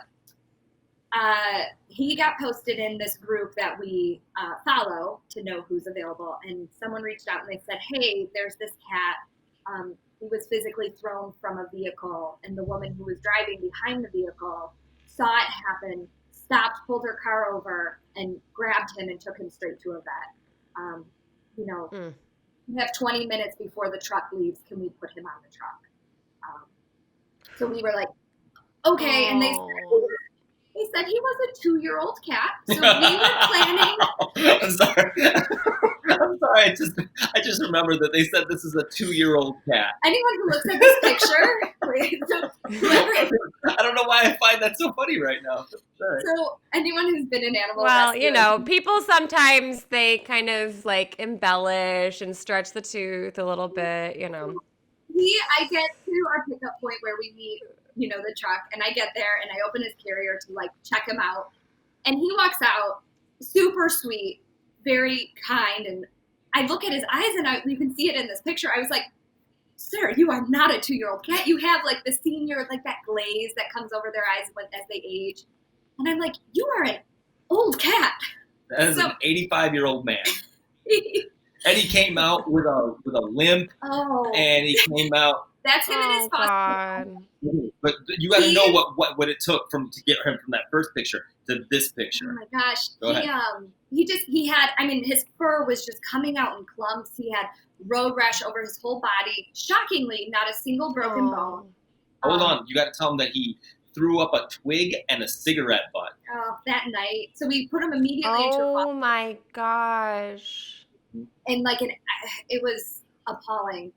he got posted in this group that we follow to know who's available. And someone reached out and they said, hey, there's this cat. He was physically thrown from a vehicle, and the woman who was driving behind the vehicle saw it happen, stopped, pulled her car over, and grabbed him and took him straight to a vet. We have 20 minutes before the truck leaves. Can we put him on the truck? So we were like, okay. And they said he was a 2-year-old cat. So we were planning. I'm sorry. I'm sorry. I just remember that they said this is a 2-year-old cat. Anyone who looks at this picture, I don't know why I find that so funny right now. Sorry. So anyone who's been an animal rescue, people sometimes they kind of like embellish and stretch the tooth a little bit, I get to our pickup point where we meet, the truck, and I get there and I open his carrier to like check him out, and he walks out super sweet, very kind, and I look at his eyes, and you can see it in this picture. I was like, sir, you are not a 2-year-old cat. You have like the senior, like that glaze that comes over their eyes as they age. And I'm like, you are an old cat. That is an 85-year-old man. And he came out with a limp. Oh. And he came out. That's him in his foster. But you got to know what it took to get him from that first picture to this picture. Oh my gosh. Go ahead. His fur was just coming out in clumps. He had road rash over his whole body. Shockingly, not a single broken bone. Hold on. You got to tell him that he threw up a twig and a cigarette butt. Oh, that night. So we put him immediately into a foster. Oh my gosh. And it was appalling.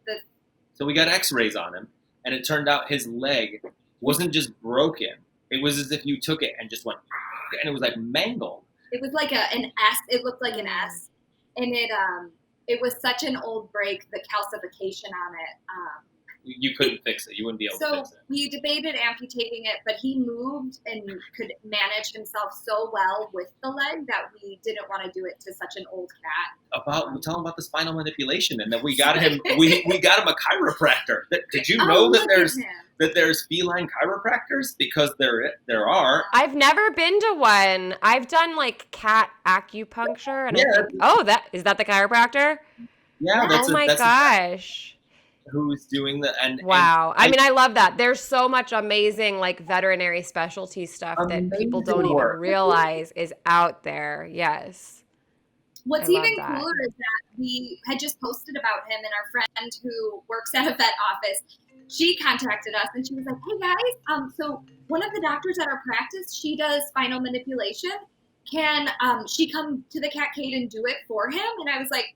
So we got x-rays on him, and it turned out his leg wasn't just broken. It was as if you took it and just went, and it was like mangled. It was like an S. It looked like an S, and it was such an old break. The calcification on it. You couldn't fix it. You wouldn't be able to fix it. So we debated amputating it, but he moved and could manage himself so well with the leg that we didn't want to do it to such an old cat. Tell him about the spinal manipulation, and then we got him. we got him a chiropractor. Did you know that there's feline chiropractors? Because there are. I've never been to one. I've done like cat acupuncture, and I think, is that the chiropractor? Yeah. Oh my gosh. Who's doing the and wow. I mean, I love that. There's so much amazing like veterinary specialty stuff that people don't even realize is out there. Yes. What's even cooler is that we had just posted about him, and our friend who works at a vet office, she contacted us and she was like, "Hey guys, so one of the doctors at our practice, she does spinal manipulation. Can she come to the Catcade and do it for him?" And I was like,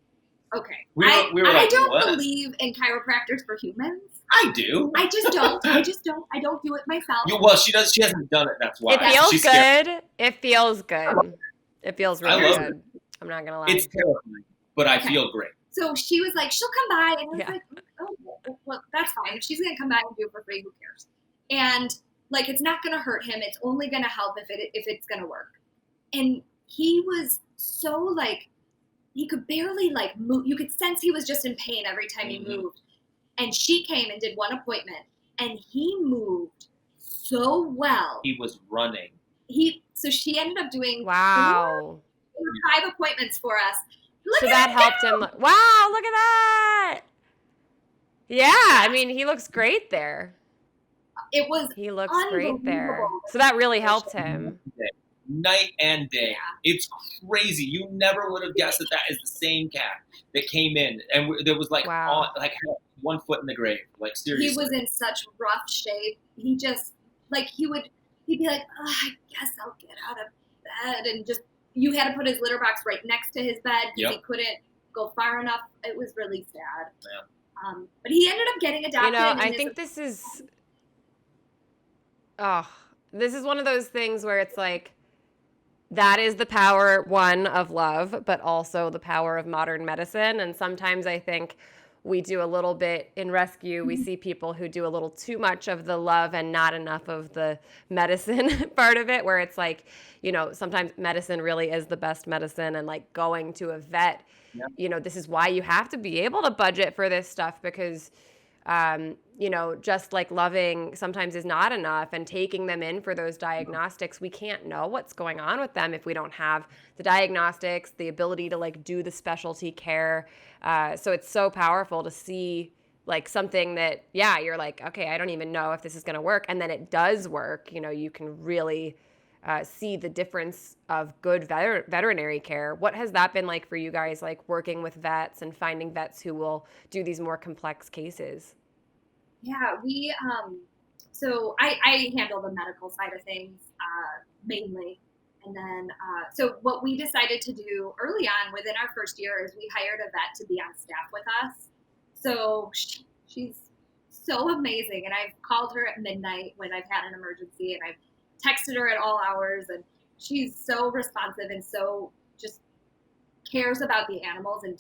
okay. I don't believe in chiropractors for humans. I do. I just don't. I don't do it myself. Well, she does. She hasn't done it. That's why. It feels good. It feels good. It feels really good. I'm not gonna lie. It's terrifying, but I feel great. So she was like, she'll come by, and I was like, oh, well, that's fine. If she's gonna come by and do it for free, who cares? And like, it's not gonna hurt him. It's only gonna help if it's gonna work. And he was so like. He could barely like move. You could sense he was just in pain every time he moved. And she came and did one appointment, and he moved so well. He was running. So she ended up doing 5 appointments for us. So that helped him. Wow, look at that. Yeah, I mean, he looks great there. He looks great there. So that really helped him. Night and day. Yeah. It's crazy. You never would have guessed that is the same cat that came in, and there was like had 1 foot in the grave. Like seriously, he was in such rough shape. He just like he'd be like, oh, I guess I'll get out of bed, and just you had to put his litter box right next to his bed because he couldn't go far enough. It was really sad. Yeah. But he ended up getting adopted. I think this is one of those things where it's like. That is the power, one, of love, but also the power of modern medicine. And sometimes I think we do a little bit in rescue. We see people who do a little too much of the love and not enough of the medicine part of it, where it's like, sometimes medicine really is the best medicine. And like going to a vet, this is why you have to be able to budget for this stuff because just like loving sometimes is not enough, and taking them in for those diagnostics, we can't know what's going on with them if we don't have the diagnostics, the ability to like do the specialty care. So it's so powerful to see like something that, you're like, okay, I don't even know if this is going to work. And then it does work. You can really see the difference of good veterinary care. What has that been like for you guys, like working with vets and finding vets who will do these more complex cases? Yeah, we, so I handle the medical side of things mainly. And then, so what we decided to do early on within our first year is we hired a vet to be on staff with us. So she's so amazing. And I've called her at midnight when I've had an emergency, and I've texted her at all hours, and she's so responsive and so just cares about the animals and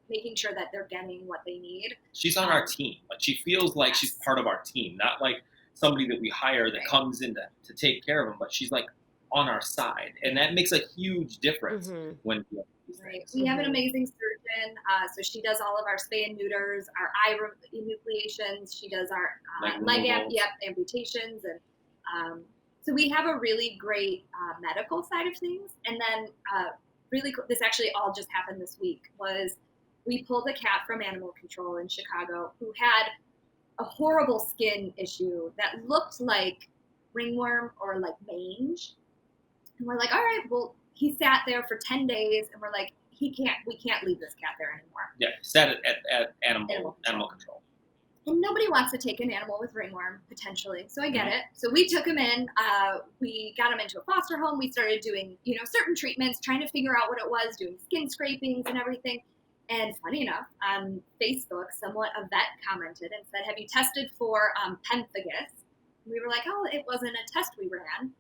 making sure that they're getting what they need. She's on our team. Like she feels like she's part of our team, not like somebody that we hire that comes in to take care of them, but she's like on our side. And that makes a huge difference when we do these things. We have an amazing surgeon. So she does all of our spay and neuters, our eye enucleations. She does our leg amputations. And so we have a really great medical side of things. And then really cool, this actually all just happened this week, was we pulled a cat from animal control in Chicago who had a horrible skin issue that looked like ringworm or like mange. And we're like, all right, well, he sat there for 10 days, and we're like, we can't leave this cat there anymore. Yeah, sat at animal control. And nobody wants to take an animal with ringworm, potentially. So I get it. So we took him in. We got him into a foster home. We started doing, certain treatments, trying to figure out what it was, doing skin scrapings and everything. And funny enough, on Facebook, a vet commented and said, have you tested for pemphigus? We were like, oh, it wasn't a test we ran.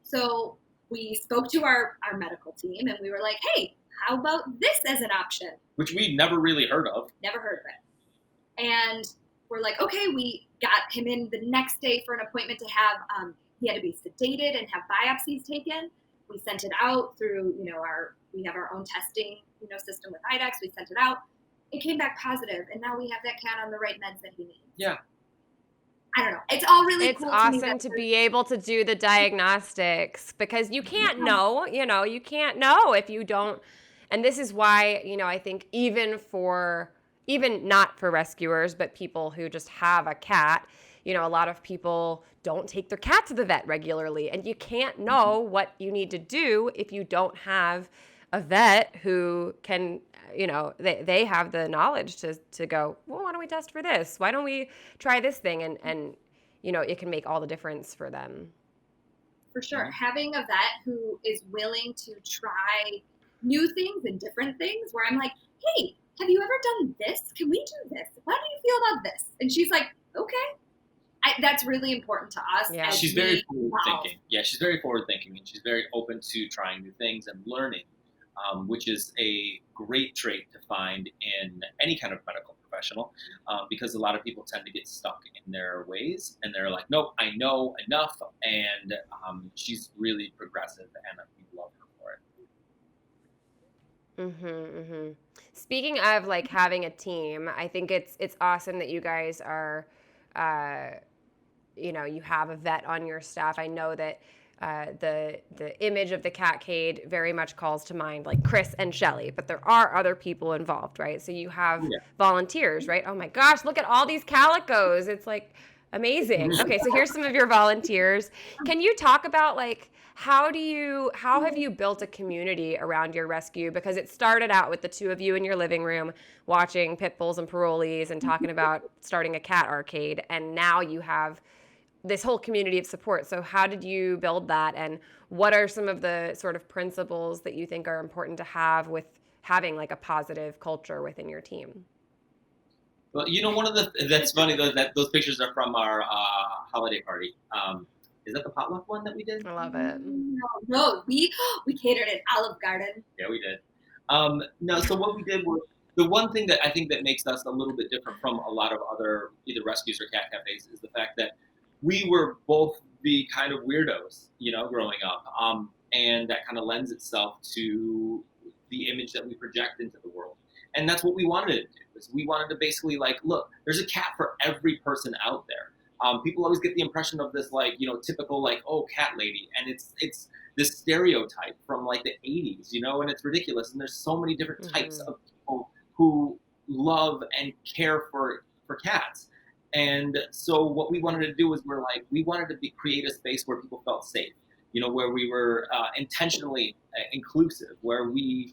So we spoke to our medical team and we were like, hey, how about this as an option? Which we never really heard of. Never heard of it. And we're like, okay, we got him in the next day for an appointment to have, he had to be sedated and have biopsies taken. We sent it out through, we have our own testing, system with IDEX. We sent it out. It came back positive, and now we have that cat on the right meds that he needs. Yeah. I don't know. It's all really It's cool awesome to be able to do the diagnostics because you can't know, you can't know if you don't. And this is why, I think even not for rescuers, but people who just have a cat, a lot of people don't take their cat to the vet regularly, and you can't know what you need to do if you don't have a vet who can, they have the knowledge to go, well, why don't we test for this? Why don't we try this thing? And it can make all the difference for them. For sure. Having a vet who is willing to try new things and different things where I'm like, hey, have you ever done this? Can we do this? How do you feel about this? And she's like, okay. That's really important to us. Yeah. She's very forward thinking. Yeah, she's very forward thinking, and she's very open to trying new things and learning, which is a great trait to find in any kind of medical professional, because a lot of people tend to get stuck in their ways, and they're like, nope, I know enough, and she's really progressive, and we love her for it. Speaking of like having a team, I think it's awesome that you guys are, you have a vet on your staff. I know that the image of the Catcade very much calls to mind like Chris and Shelly, but there are other people involved, right? So you have volunteers, right? Oh my gosh, look at all these calicos. It's like amazing. Okay, so here's some of your volunteers. Can you talk about like how have you built a community around your rescue? Because it started out with the two of you in your living room watching Pit Bulls and Parolees and talking about starting a cat arcade, and now you have this whole community of support. So how did you build that, and what are some of the sort of principles that you think are important to have with having like a positive culture within your team? Well, one of that's funny though, that those pictures are from our holiday party. Is that the potluck one that we did? I love it. No, we catered at Olive Garden. Yeah, we did. No, so what we did was, the one thing that I think that makes us a little bit different from a lot of other either rescues or cat cafes is the fact that we were both the kind of weirdos, growing up. And that kind of lends itself to the image that we project into the world. And that's what we wanted to do, is we wanted to basically like, look, there's a cat for every person out there. People always get the impression of this like, typical like, oh, cat lady. And it's this stereotype from like the 80s, and it's ridiculous. And there's so many different types of people who love and care for cats. And so what we wanted to do is we wanted to create a space where people felt safe, where we were intentionally inclusive, where we,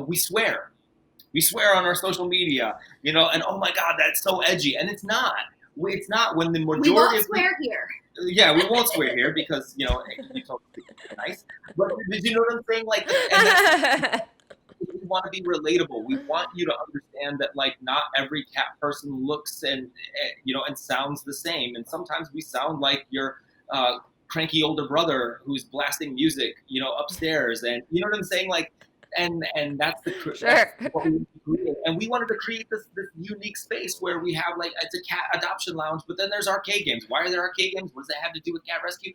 we swear. We swear on our social media, and oh my God, that's so edgy. And it's not. It's not when the majority we won't of swear here. Yeah, we won't swear here because, you told people it's nice. But did you know what I'm saying? Like, and we want to be relatable. We want you to understand that, like, not every cat person looks and sounds the same. And sometimes we sound like your cranky older brother who's blasting music, upstairs. And you know what I'm saying? Like, and that's Sure. that's what we created. And we wanted to create this unique space where we have like, it's a cat adoption lounge, but then there's arcade games. Why are there arcade games? What does that have to do with cat rescue?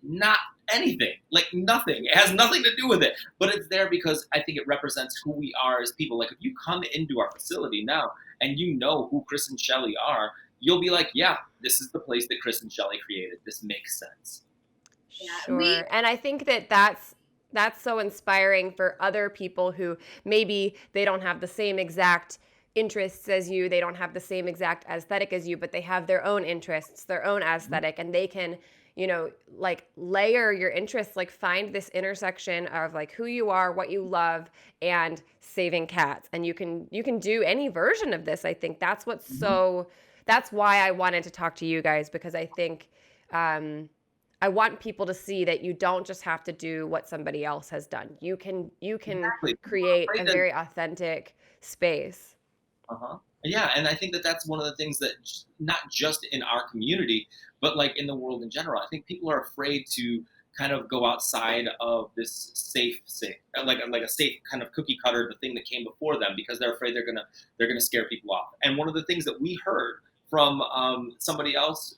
Not anything, like nothing. It has nothing to do with it, but it's there because I think it represents who we are as people. Like if you come into our facility now and you know who Chris and Shelly are, you'll be like, yeah, this is the place that Chris and Shelly created. This makes sense. Sure. And I think that's so inspiring for other people who maybe they don't have the same exact interests as you, they don't have the same exact aesthetic as you, but they have their own interests, their own aesthetic, and they can, like layer your interests, like find this intersection of like who you are, what you love, and saving cats. And you can do any version of this. I think that's what's that's why I wanted to talk to you guys, because I think I want people to see that you don't just have to do what somebody else has done. You can Exactly. create a very authentic space. Yeah, and I think that that's one of the things that not just in our community, but like in the world in general, I think people are afraid to kind of go outside of this safe, like a safe kind of cookie cutter, the thing that came before them, because they're afraid they're gonna scare people off. And one of the things that we heard from somebody else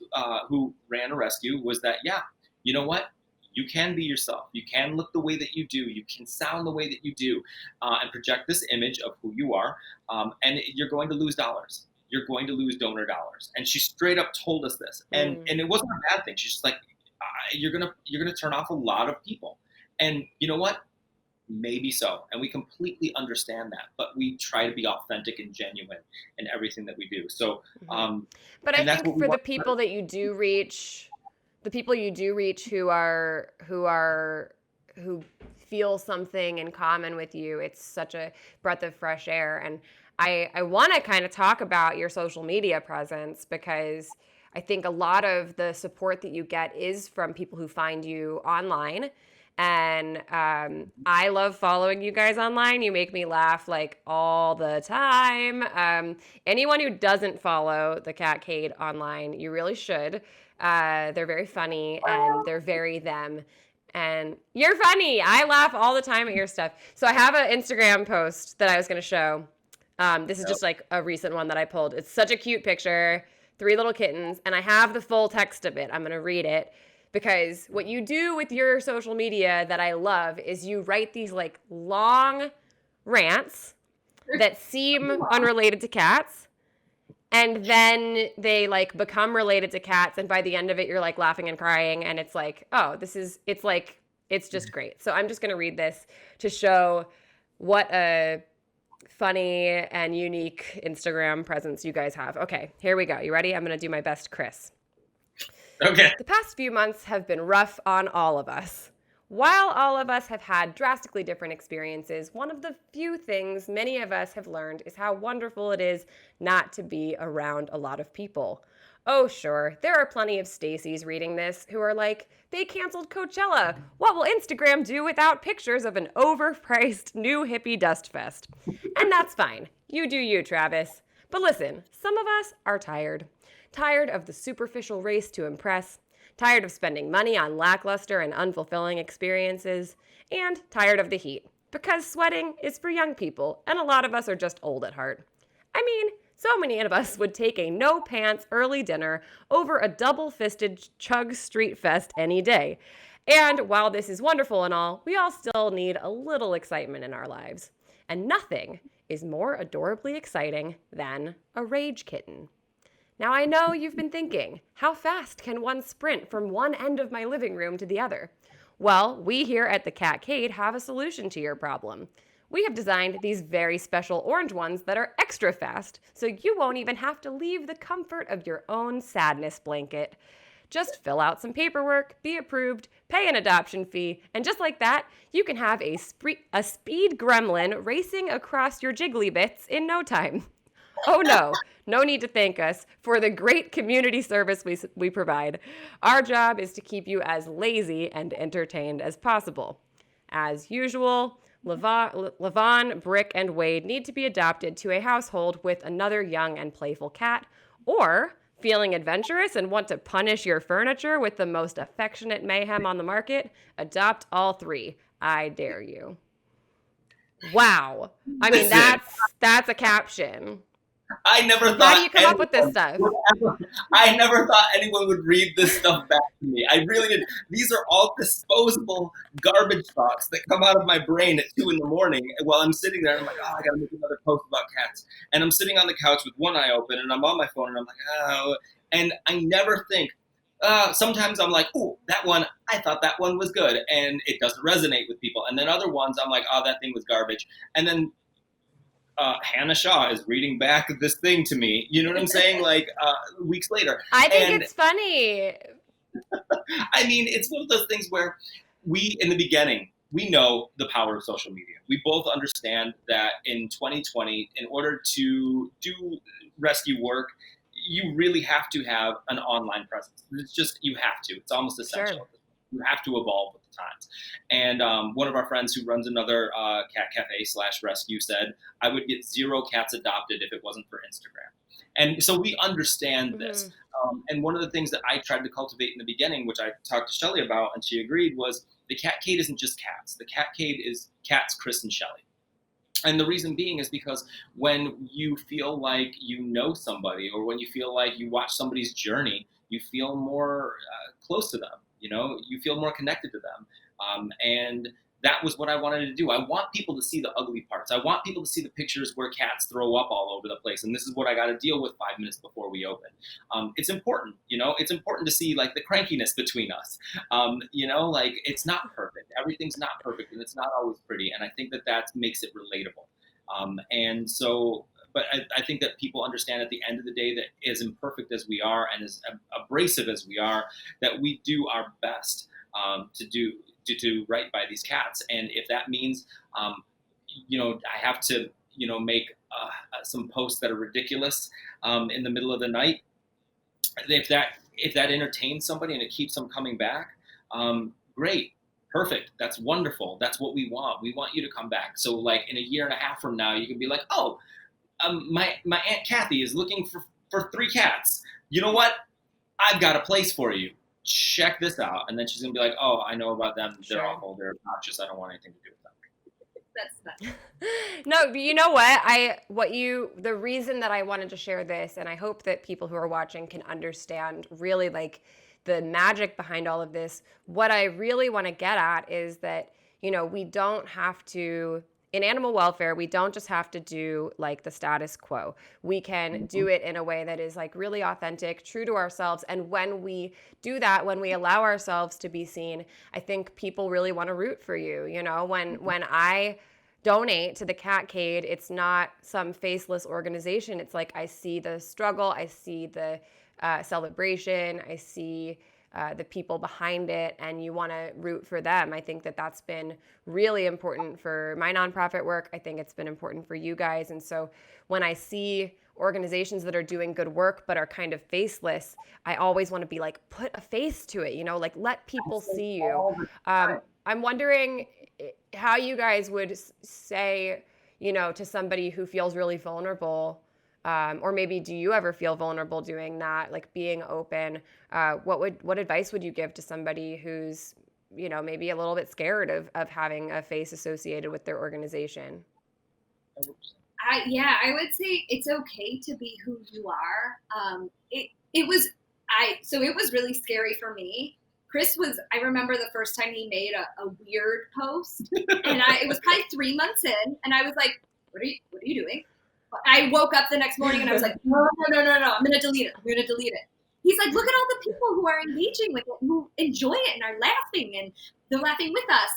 who ran a rescue was that, yeah, you know what? You can be yourself. You can look the way that you do. You can sound the way that you do, and project this image of who you are. And you're going to lose dollars. You're going to lose donor dollars. And she straight up told us this, and it wasn't a bad thing. She's just like, you're gonna turn off a lot of people. And you know what? Maybe so. And we completely understand that, but we try to be authentic and genuine in everything that we do. So, But I and that's think what we for the want. people that you do reach, the people you do reach who feel something in common with you, it's such a breath of fresh air. And I want to kind of talk about your social media presence, because I think a lot of the support that you get is from people who find you online. And I love following you guys online. You make me laugh like all the time. Anyone who doesn't follow the Catcade online, you really should. They're very funny and they're very them. And you're funny. I laugh all the time at your stuff. So I have an Instagram post that I was going to show. This is just like a recent one that I pulled. It's such a cute picture, 3 little kittens, and I have the full text of it. I'm going to read it, because what you do with your social media that I love is you write these like long rants that seem unrelated to cats, and then they like become related to cats, and by the end of it you're like laughing and crying, and it's like, oh, it's just great. So I'm just going to read this to show what a funny and unique Instagram presence you guys have. Okay, here we go. You ready? I'm going to do my best, Chris. Okay. The past few months have been rough on all of us. While all of us have had drastically different experiences, one of the few things many of us have learned is how wonderful it is not to be around a lot of people. Oh, sure, there are plenty of Stacys reading this who are like, they canceled Coachella. What will Instagram do without pictures of an overpriced new hippie dust fest? And that's fine. You do you, Travis. But listen, some of us are tired. Tired of the superficial race to impress, tired of spending money on lackluster and unfulfilling experiences, and tired of the heat, because sweating is for young people, and a lot of us are just old at heart. I mean, so many of us would take a no-pants early dinner over a double-fisted chug street fest any day. And while this is wonderful and all, we all still need a little excitement in our lives. And nothing is more adorably exciting than a rage kitten. Now I know you've been thinking, how fast can one sprint from one end of my living room to the other? Well, we here at the Catcade have a solution to your problem. We have designed these very special orange ones that are extra fast, so you won't even have to leave the comfort of your own sadness blanket. Just fill out some paperwork, be approved, pay an adoption fee, and just like that, you can have a speed gremlin racing across your jiggly bits in no time. Oh no need to thank us for the great community service we provide. Our job is to keep you as lazy and entertained as possible. As usual, Levon, Brick, and Wade need to be adopted to a household with another young and playful cat, or feeling adventurous and want to punish your furniture with the most affectionate mayhem on the market, adopt all 3. I dare you. Wow. I mean, that's a caption. I never thought. How do you come up with this stuff? I never thought anyone would read this stuff back to me. I really did. These are all disposable garbage thoughts that come out of my brain at 2 a.m. while I'm sitting there. And I'm like, oh, I gotta make another post about cats. And I'm sitting on the couch with one eye open, and I'm on my phone, and I'm like, oh. And I never think. Sometimes I'm like, oh, that one, I thought that one was good, and it doesn't resonate with people. And then other ones, I'm like, oh, that thing was garbage. And then Hannah Shaw is reading back this thing to me. You know what I'm saying? Like weeks later. I think it's funny. I mean, it's one of those things where we, in the beginning, we know the power of social media. We both understand that in 2020, in order to do rescue work, you really have to have an online presence. It's just, you have to. It's almost essential. Sure. You have to evolve with the times. And one of our friends who runs another cat cafe / rescue said, I would get 0 cats adopted if it wasn't for Instagram. And so we understand this. And one of the things that I tried to cultivate in the beginning, which I talked to Shelly about, and she agreed, was the Catcade isn't just cats. The Catcade is cats, Chris, and Shelly. And the reason being is because when you feel like you know somebody, or when you feel like you watch somebody's journey, you feel more close to them. You feel more connected to them. And that was what I wanted to do. I want people to see the ugly parts. I want people to see the pictures where cats throw up all over the place. And this is what I got to deal with 5 minutes before we open. It's important, it's important to see like the crankiness between us. Like it's not perfect. Everything's not perfect, and it's not always pretty. And I think that makes it relatable. But I think that people understand at the end of the day that as imperfect as we are and as abrasive as we are, that we do our best to do right by these cats. And if that means, I have to, make some posts that are ridiculous in the middle of the night, if that entertains somebody and it keeps them coming back, great. Perfect. That's wonderful. That's what we want. We want you to come back. So like in a year and a half from now, you can be like, oh, my Aunt Kathy is looking for 3 cats. You know what? I've got a place for you. Check this out. And then she's going to be like, oh, I know about them. They're awful. They're obnoxious. I don't want anything to do with them. That's fun. No, but you know what? The reason that I wanted to share this, and I hope that people who are watching can understand really like the magic behind all of this. What I really want to get at is that, we don't have to, in animal welfare, we don't just have to do like the status quo. We can do it in a way that is like really authentic, true to ourselves. And when we do that, when we allow ourselves to be seen, I think people really want to root for you. When I donate to the Catcade, it's not some faceless organization. It's like I see the struggle, I see the celebration, I see the people behind it, and you want to root for them. I think that that's been really important for my nonprofit work. I think it's been important for you guys. And so when I see organizations that are doing good work but are kind of faceless, I always want to be like, put a face to it, like let people see you. I'm wondering how you guys would say, to somebody who feels really vulnerable, or maybe do you ever feel vulnerable doing that, like being open? What advice would you give to somebody who's, maybe a little bit scared of having a face associated with their organization? I would say it's okay to be who you are. It was really scary for me. I remember the first time he made a weird post, and it was probably 3 months in, and I was like, what are you doing? I woke up the next morning and I was like, no, I'm going to delete it. He's like, look at all the people who are engaging with it, who enjoy it and are laughing, and they're laughing with us.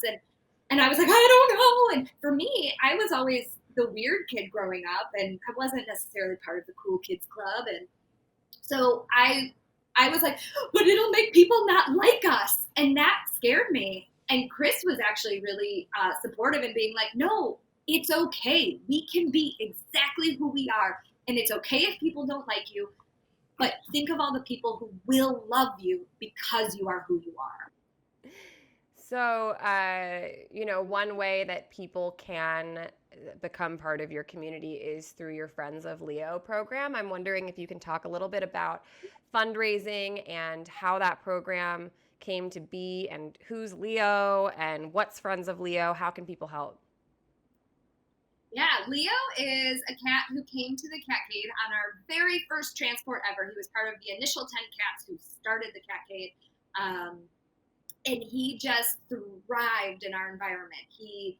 And I was like, I don't know. And for me, I was always the weird kid growing up, and I wasn't necessarily part of the cool kids club. And so I was like, but it'll make people not like us. And that scared me. And Chris was actually really supportive in being like, no, it's okay. We can be exactly who we are. And it's okay if people don't like you. But think of all the people who will love you because you are who you are. So, one way that people can become part of your community is through your Friends of Leo program. I'm wondering if you can talk a little bit about fundraising and how that program came to be, and who's Leo and what's Friends of Leo. How can people help? Yeah, Leo is a cat who came to the Catcade on our very first transport ever. He was part of the initial 10 cats who started the Catcade. And he just thrived in our environment. He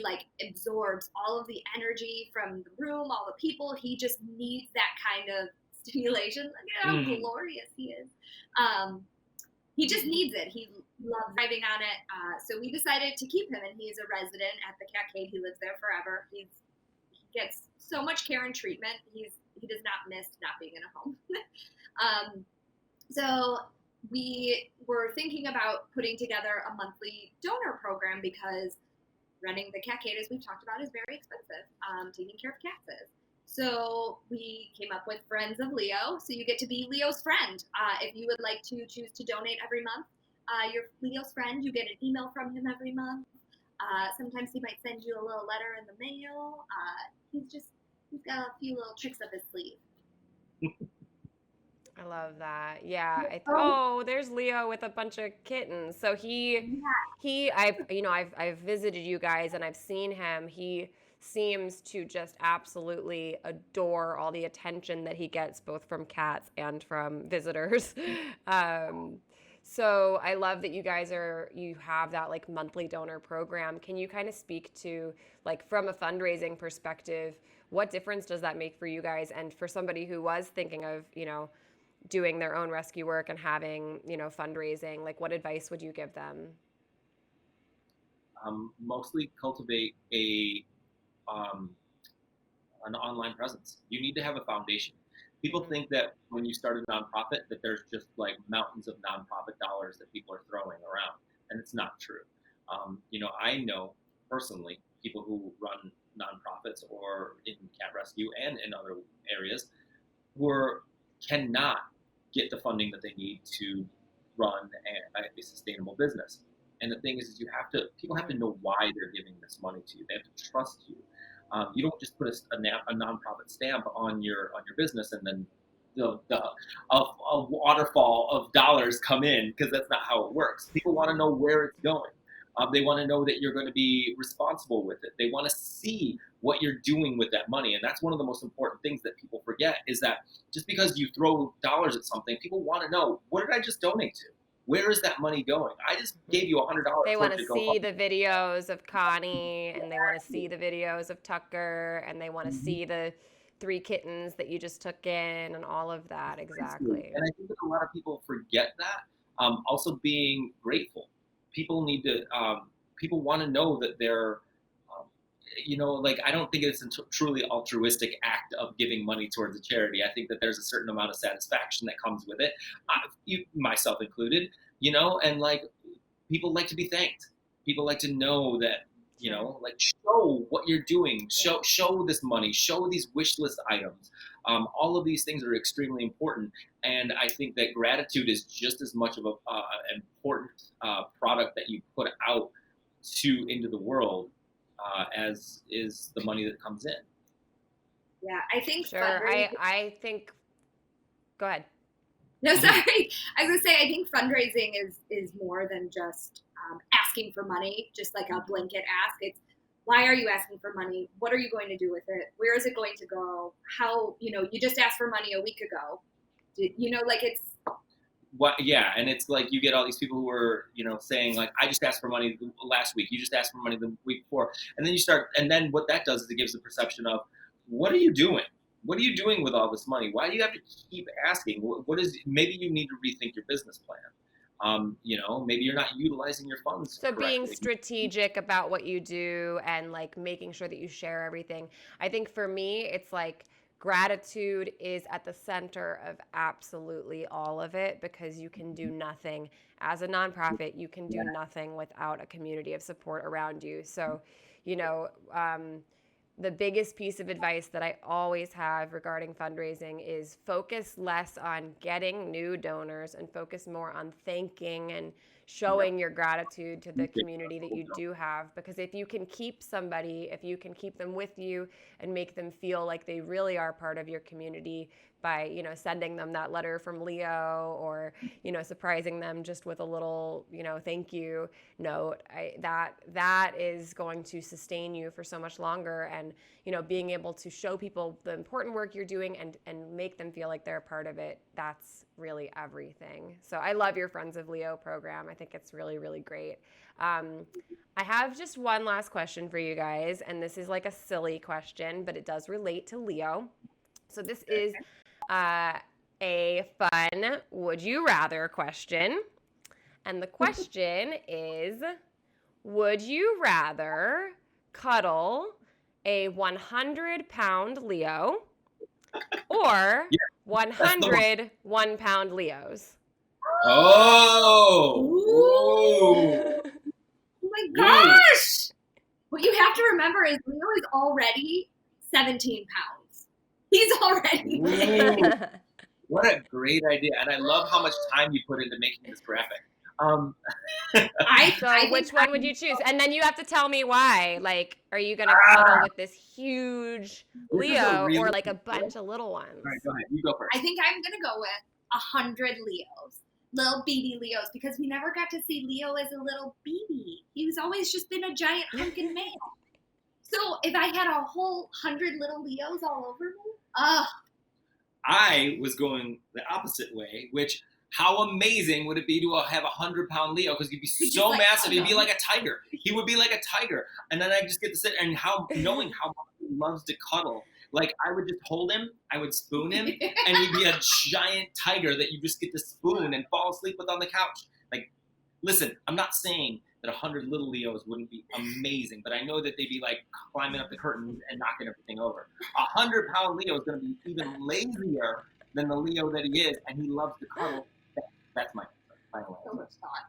like absorbs all of the energy from the room, all the people. He just needs that kind of stimulation. Look at how glorious he is. He just needs it. He loves driving on it. So we decided to keep him, and he's a resident at the Catcade. He lives there forever. He gets so much care and treatment. He does not miss not being in a home. So we were thinking about putting together a monthly donor program, because running the Catcade, as we've talked about, is very expensive. Taking care of cats is. So we came up with Friends of Leo. So you get to be Leo's friend. If you would like to choose to donate every month, Your Leo's friend, you get an email from him every month. Sometimes he might send you a little letter in the mail. He's got a few little tricks up his sleeve. I love that. Yeah. Oh, there's Leo with a bunch of kittens. So I've visited you guys and I've seen him. He seems to just absolutely adore all the attention that he gets both from cats and from visitors. So I love that you have that like monthly donor program. Can you kind of speak to, like, from a fundraising perspective, what difference does that make for you guys? And for somebody who was thinking of, doing their own rescue work and having, fundraising, like, what advice would you give them? Mostly cultivate an online presence. You need to have a foundation. People think that when you start a nonprofit that there's just like mountains of nonprofit dollars that people are throwing around, and it's not true. I know personally people who run nonprofits or in cat rescue and in other areas who cannot get the funding that they need to run a sustainable business. And the thing is people have to know why they're giving this money to you. They have to trust you. You don't just put a nonprofit stamp on your business and then a waterfall of dollars come in, because that's not how it works. People want to know where it's going. They want to know that you're going to be responsible with it. They want to see what you're doing with that money. And that's one of the most important things that people forget, is that just because you throw dollars at something, people want to know, what did I just donate to? Where is that money going? I just gave you $100. They want to see the videos of Connie, and they want to see the videos of Tucker, and they want to see the 3 kittens that you just took in, and all of that. Exactly. And I think that a lot of people forget that. Also being grateful. People need to, people want to know that they're, I don't think it's a truly altruistic act of giving money towards a charity. I think that there's a certain amount of satisfaction that comes with it, myself included, and like people like to be thanked. People like to know that, show what you're doing, show this money, show these wish list items. All of these things are extremely important. And I think that gratitude is just as much of an important product that you put out into the world as is the money that comes in. Yeah, I think sure. I think. Go ahead. No, sorry. I was gonna say I think fundraising is more than just asking for money, just like a blanket ask. It's, why are you asking for money? What are you going to do with it? Where is it going to go? How, you just asked for money a week ago. It's. What? Yeah, and it's like you get all these people who are, saying like, I just asked for money last week. You just asked for money the week before, and then what that does is it gives the perception of, what are you doing? What are you doing with all this money? Why do you have to keep asking? Maybe you need to rethink your business plan. Maybe you're not utilizing your funds correctly. Being strategic about what you do and like making sure that you share everything. I think for me, it's like gratitude is at the center of absolutely all of it, because you can do nothing as a nonprofit. You can do nothing without a community of support around you. So, the biggest piece of advice that I always have regarding fundraising is focus less on getting new donors and focus more on thanking and showing your gratitude to the community that you do have. Because if you can keep somebody, if you can keep them with you and make them feel like they really are part of your community by, sending them that letter from Leo, or, surprising them just with a little, thank you note, that is going to sustain you for so much longer. And, being able to show people the important work you're doing and make them feel like they're a part of it, that's really everything. So I love your Friends of Leo program. I think it's really, really great. I have just one last question for you guys, and this is like a silly question, but it does relate to Leo. So this is a fun would you rather question. And the question is, would you rather cuddle a 100-pound Leo or 100 1-pound Leos? Oh! Oh my gosh! What you have to remember is Leo is already 17 pounds. He's already. What a great idea. And I love how much time you put into making this graphic. I which think one would you choose? And then you have to tell me why. Like, are you gonna cuddle with this huge This is a Leo or really like a good bunch of little ones? All right, go ahead. You go first. I think I'm gonna go with 100 Leos, little baby Leos, because we never got to see Leo as a little baby. He was always just been a giant hunkin' male. So if I had a whole 100 little Leos all over me, I was going the opposite way, which how amazing would it be to have 100-pound Leo? Because he'd be so massive, he'd be like a tiger. He would be like a tiger, and then I just get to sit and knowing how much he loves to cuddle. Like I would just hold him, I would spoon him, and he'd be a giant tiger that you just get to spoon and fall asleep with on the couch. Like, listen, I'm not saying that 100 little Leos wouldn't be amazing, but I know that they'd be like climbing up the curtain and knocking everything over. 100-pound Leo is going to be even lazier than the Leo that he is, and he loves to cuddle. That's my final so answer. much thought.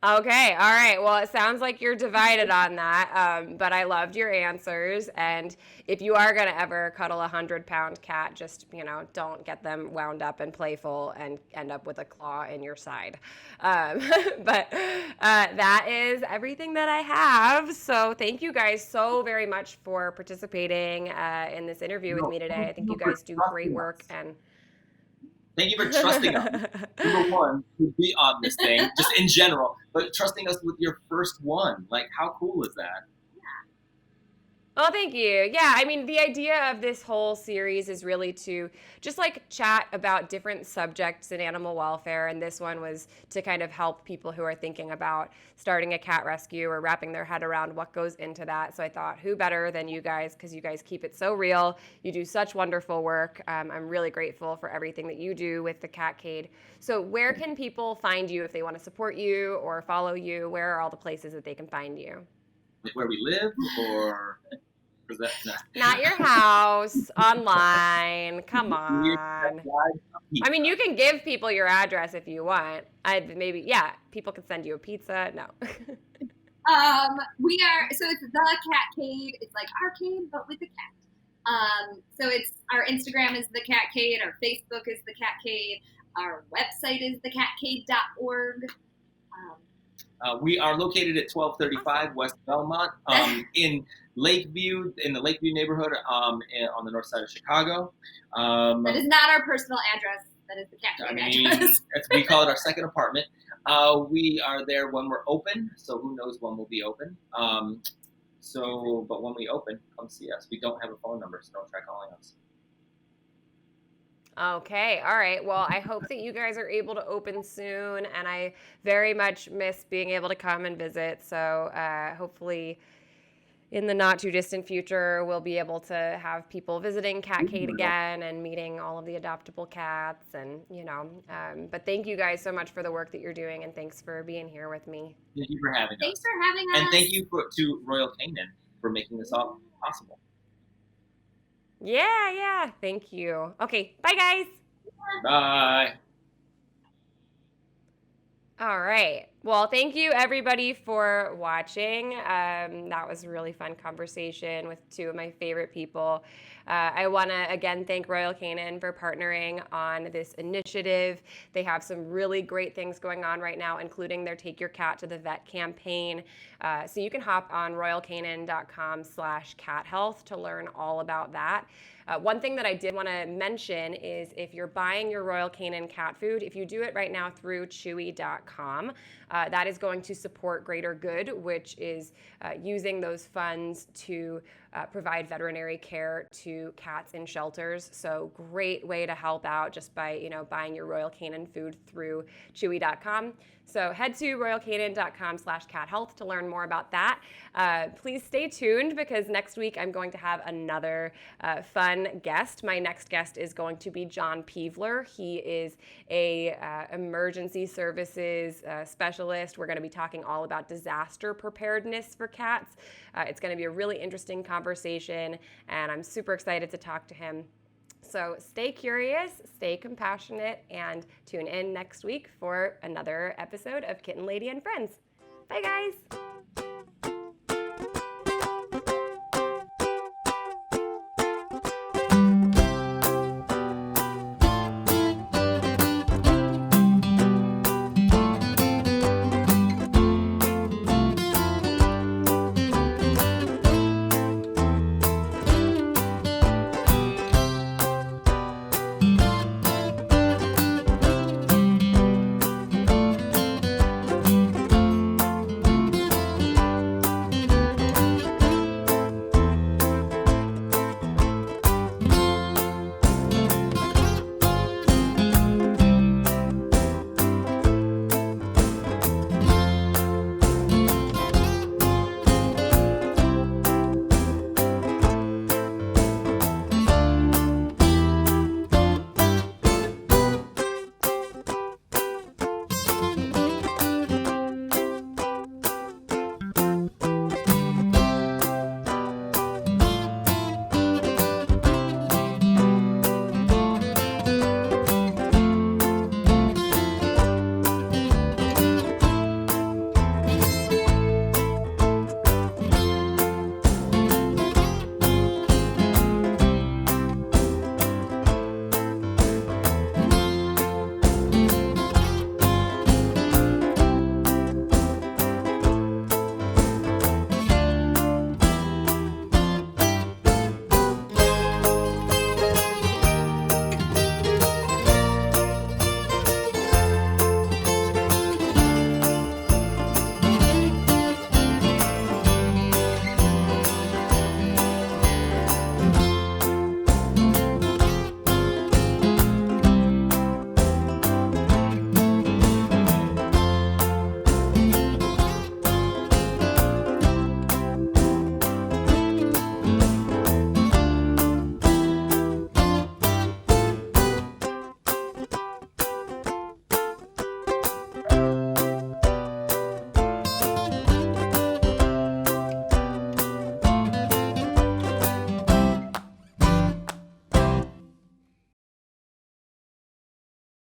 Okay, all right. Well, it sounds like you're divided on that, but I loved your answers. And if you are going to ever cuddle a 100-pound cat, just, don't get them wound up and playful and end up with a claw in your side. But that is everything that I have. So thank you guys so very much for participating in this interview with me today. I think you guys do great work. And Thank you for trusting us. Number one, to be on this thing, just in general, but trusting us with your first one. Like, how cool is that? Oh, thank you. Yeah, I mean, the idea of this whole series is really to just like chat about different subjects in animal welfare. And this one was to kind of help people who are thinking about starting a cat rescue or wrapping their head around what goes into that. So I thought, who better than you guys, because you guys keep it so real. You do such wonderful work. I'm really grateful for everything that you do with the Catcade. So where can people find you if they want to support you or follow you? Where are all the places that they can find you? Like where we live, or is that Not your house, online. Come on. I mean, you can give people your address if you want. People can send you a pizza. No. We are, so it's the Catcade. It's like arcade, but with a cat. So it's, our Instagram is the Catcade, our Facebook is the Catcade, our website is thecatcade.org. We are located at 1235 West Belmont in Lakeview, in the Lakeview neighborhood on the north side of Chicago. That is not our personal address. That is the Catcade address. We call it our second apartment. We are there when we're open, so who knows when we'll be open. But when we open, come see us. We don't have a phone number, so don't try calling us. Okay, all right. Well, I hope that you guys are able to open soon, and I very much miss being able to come and visit. So hopefully in the not too distant future, we'll be able to have people visiting Catcade again and meeting all of the adoptable cats. And, but thank you guys so much for the work that you're doing, and thanks for being here with me. Thank you for having us. Thanks for having us. And thank you to Royal Canin for making this all possible. Yeah. Thank you. Okay, bye, guys. Bye. All right. Well, thank you everybody for watching. That was a really fun conversation with two of my favorite people. I want to again thank Royal Canin for partnering on this initiative. They have some really great things going on right now, including their Take Your Cat to the Vet campaign. So you can hop on royalcanin.com/cathealth to learn all about that. One thing that I did want to mention is if you're buying your Royal Canin cat food, if you do it right now through chewy.com, that is going to support Greater Good, which is using those funds to provide veterinary care to cats in shelters. So great way to help out just by buying your Royal Canin food through chewy.com. So head to royalcanin.com/cathealth to learn more about that. Please stay tuned because next week I'm going to have another fun guest. My next guest is going to be John Peevler. He is a emergency services specialist. We're going to be talking all about disaster preparedness for cats. It's going to be a really interesting conversation, and I'm super excited to talk to him. So stay curious, stay compassionate, and tune in next week for another episode of Kitten Lady and Friends. Bye, guys.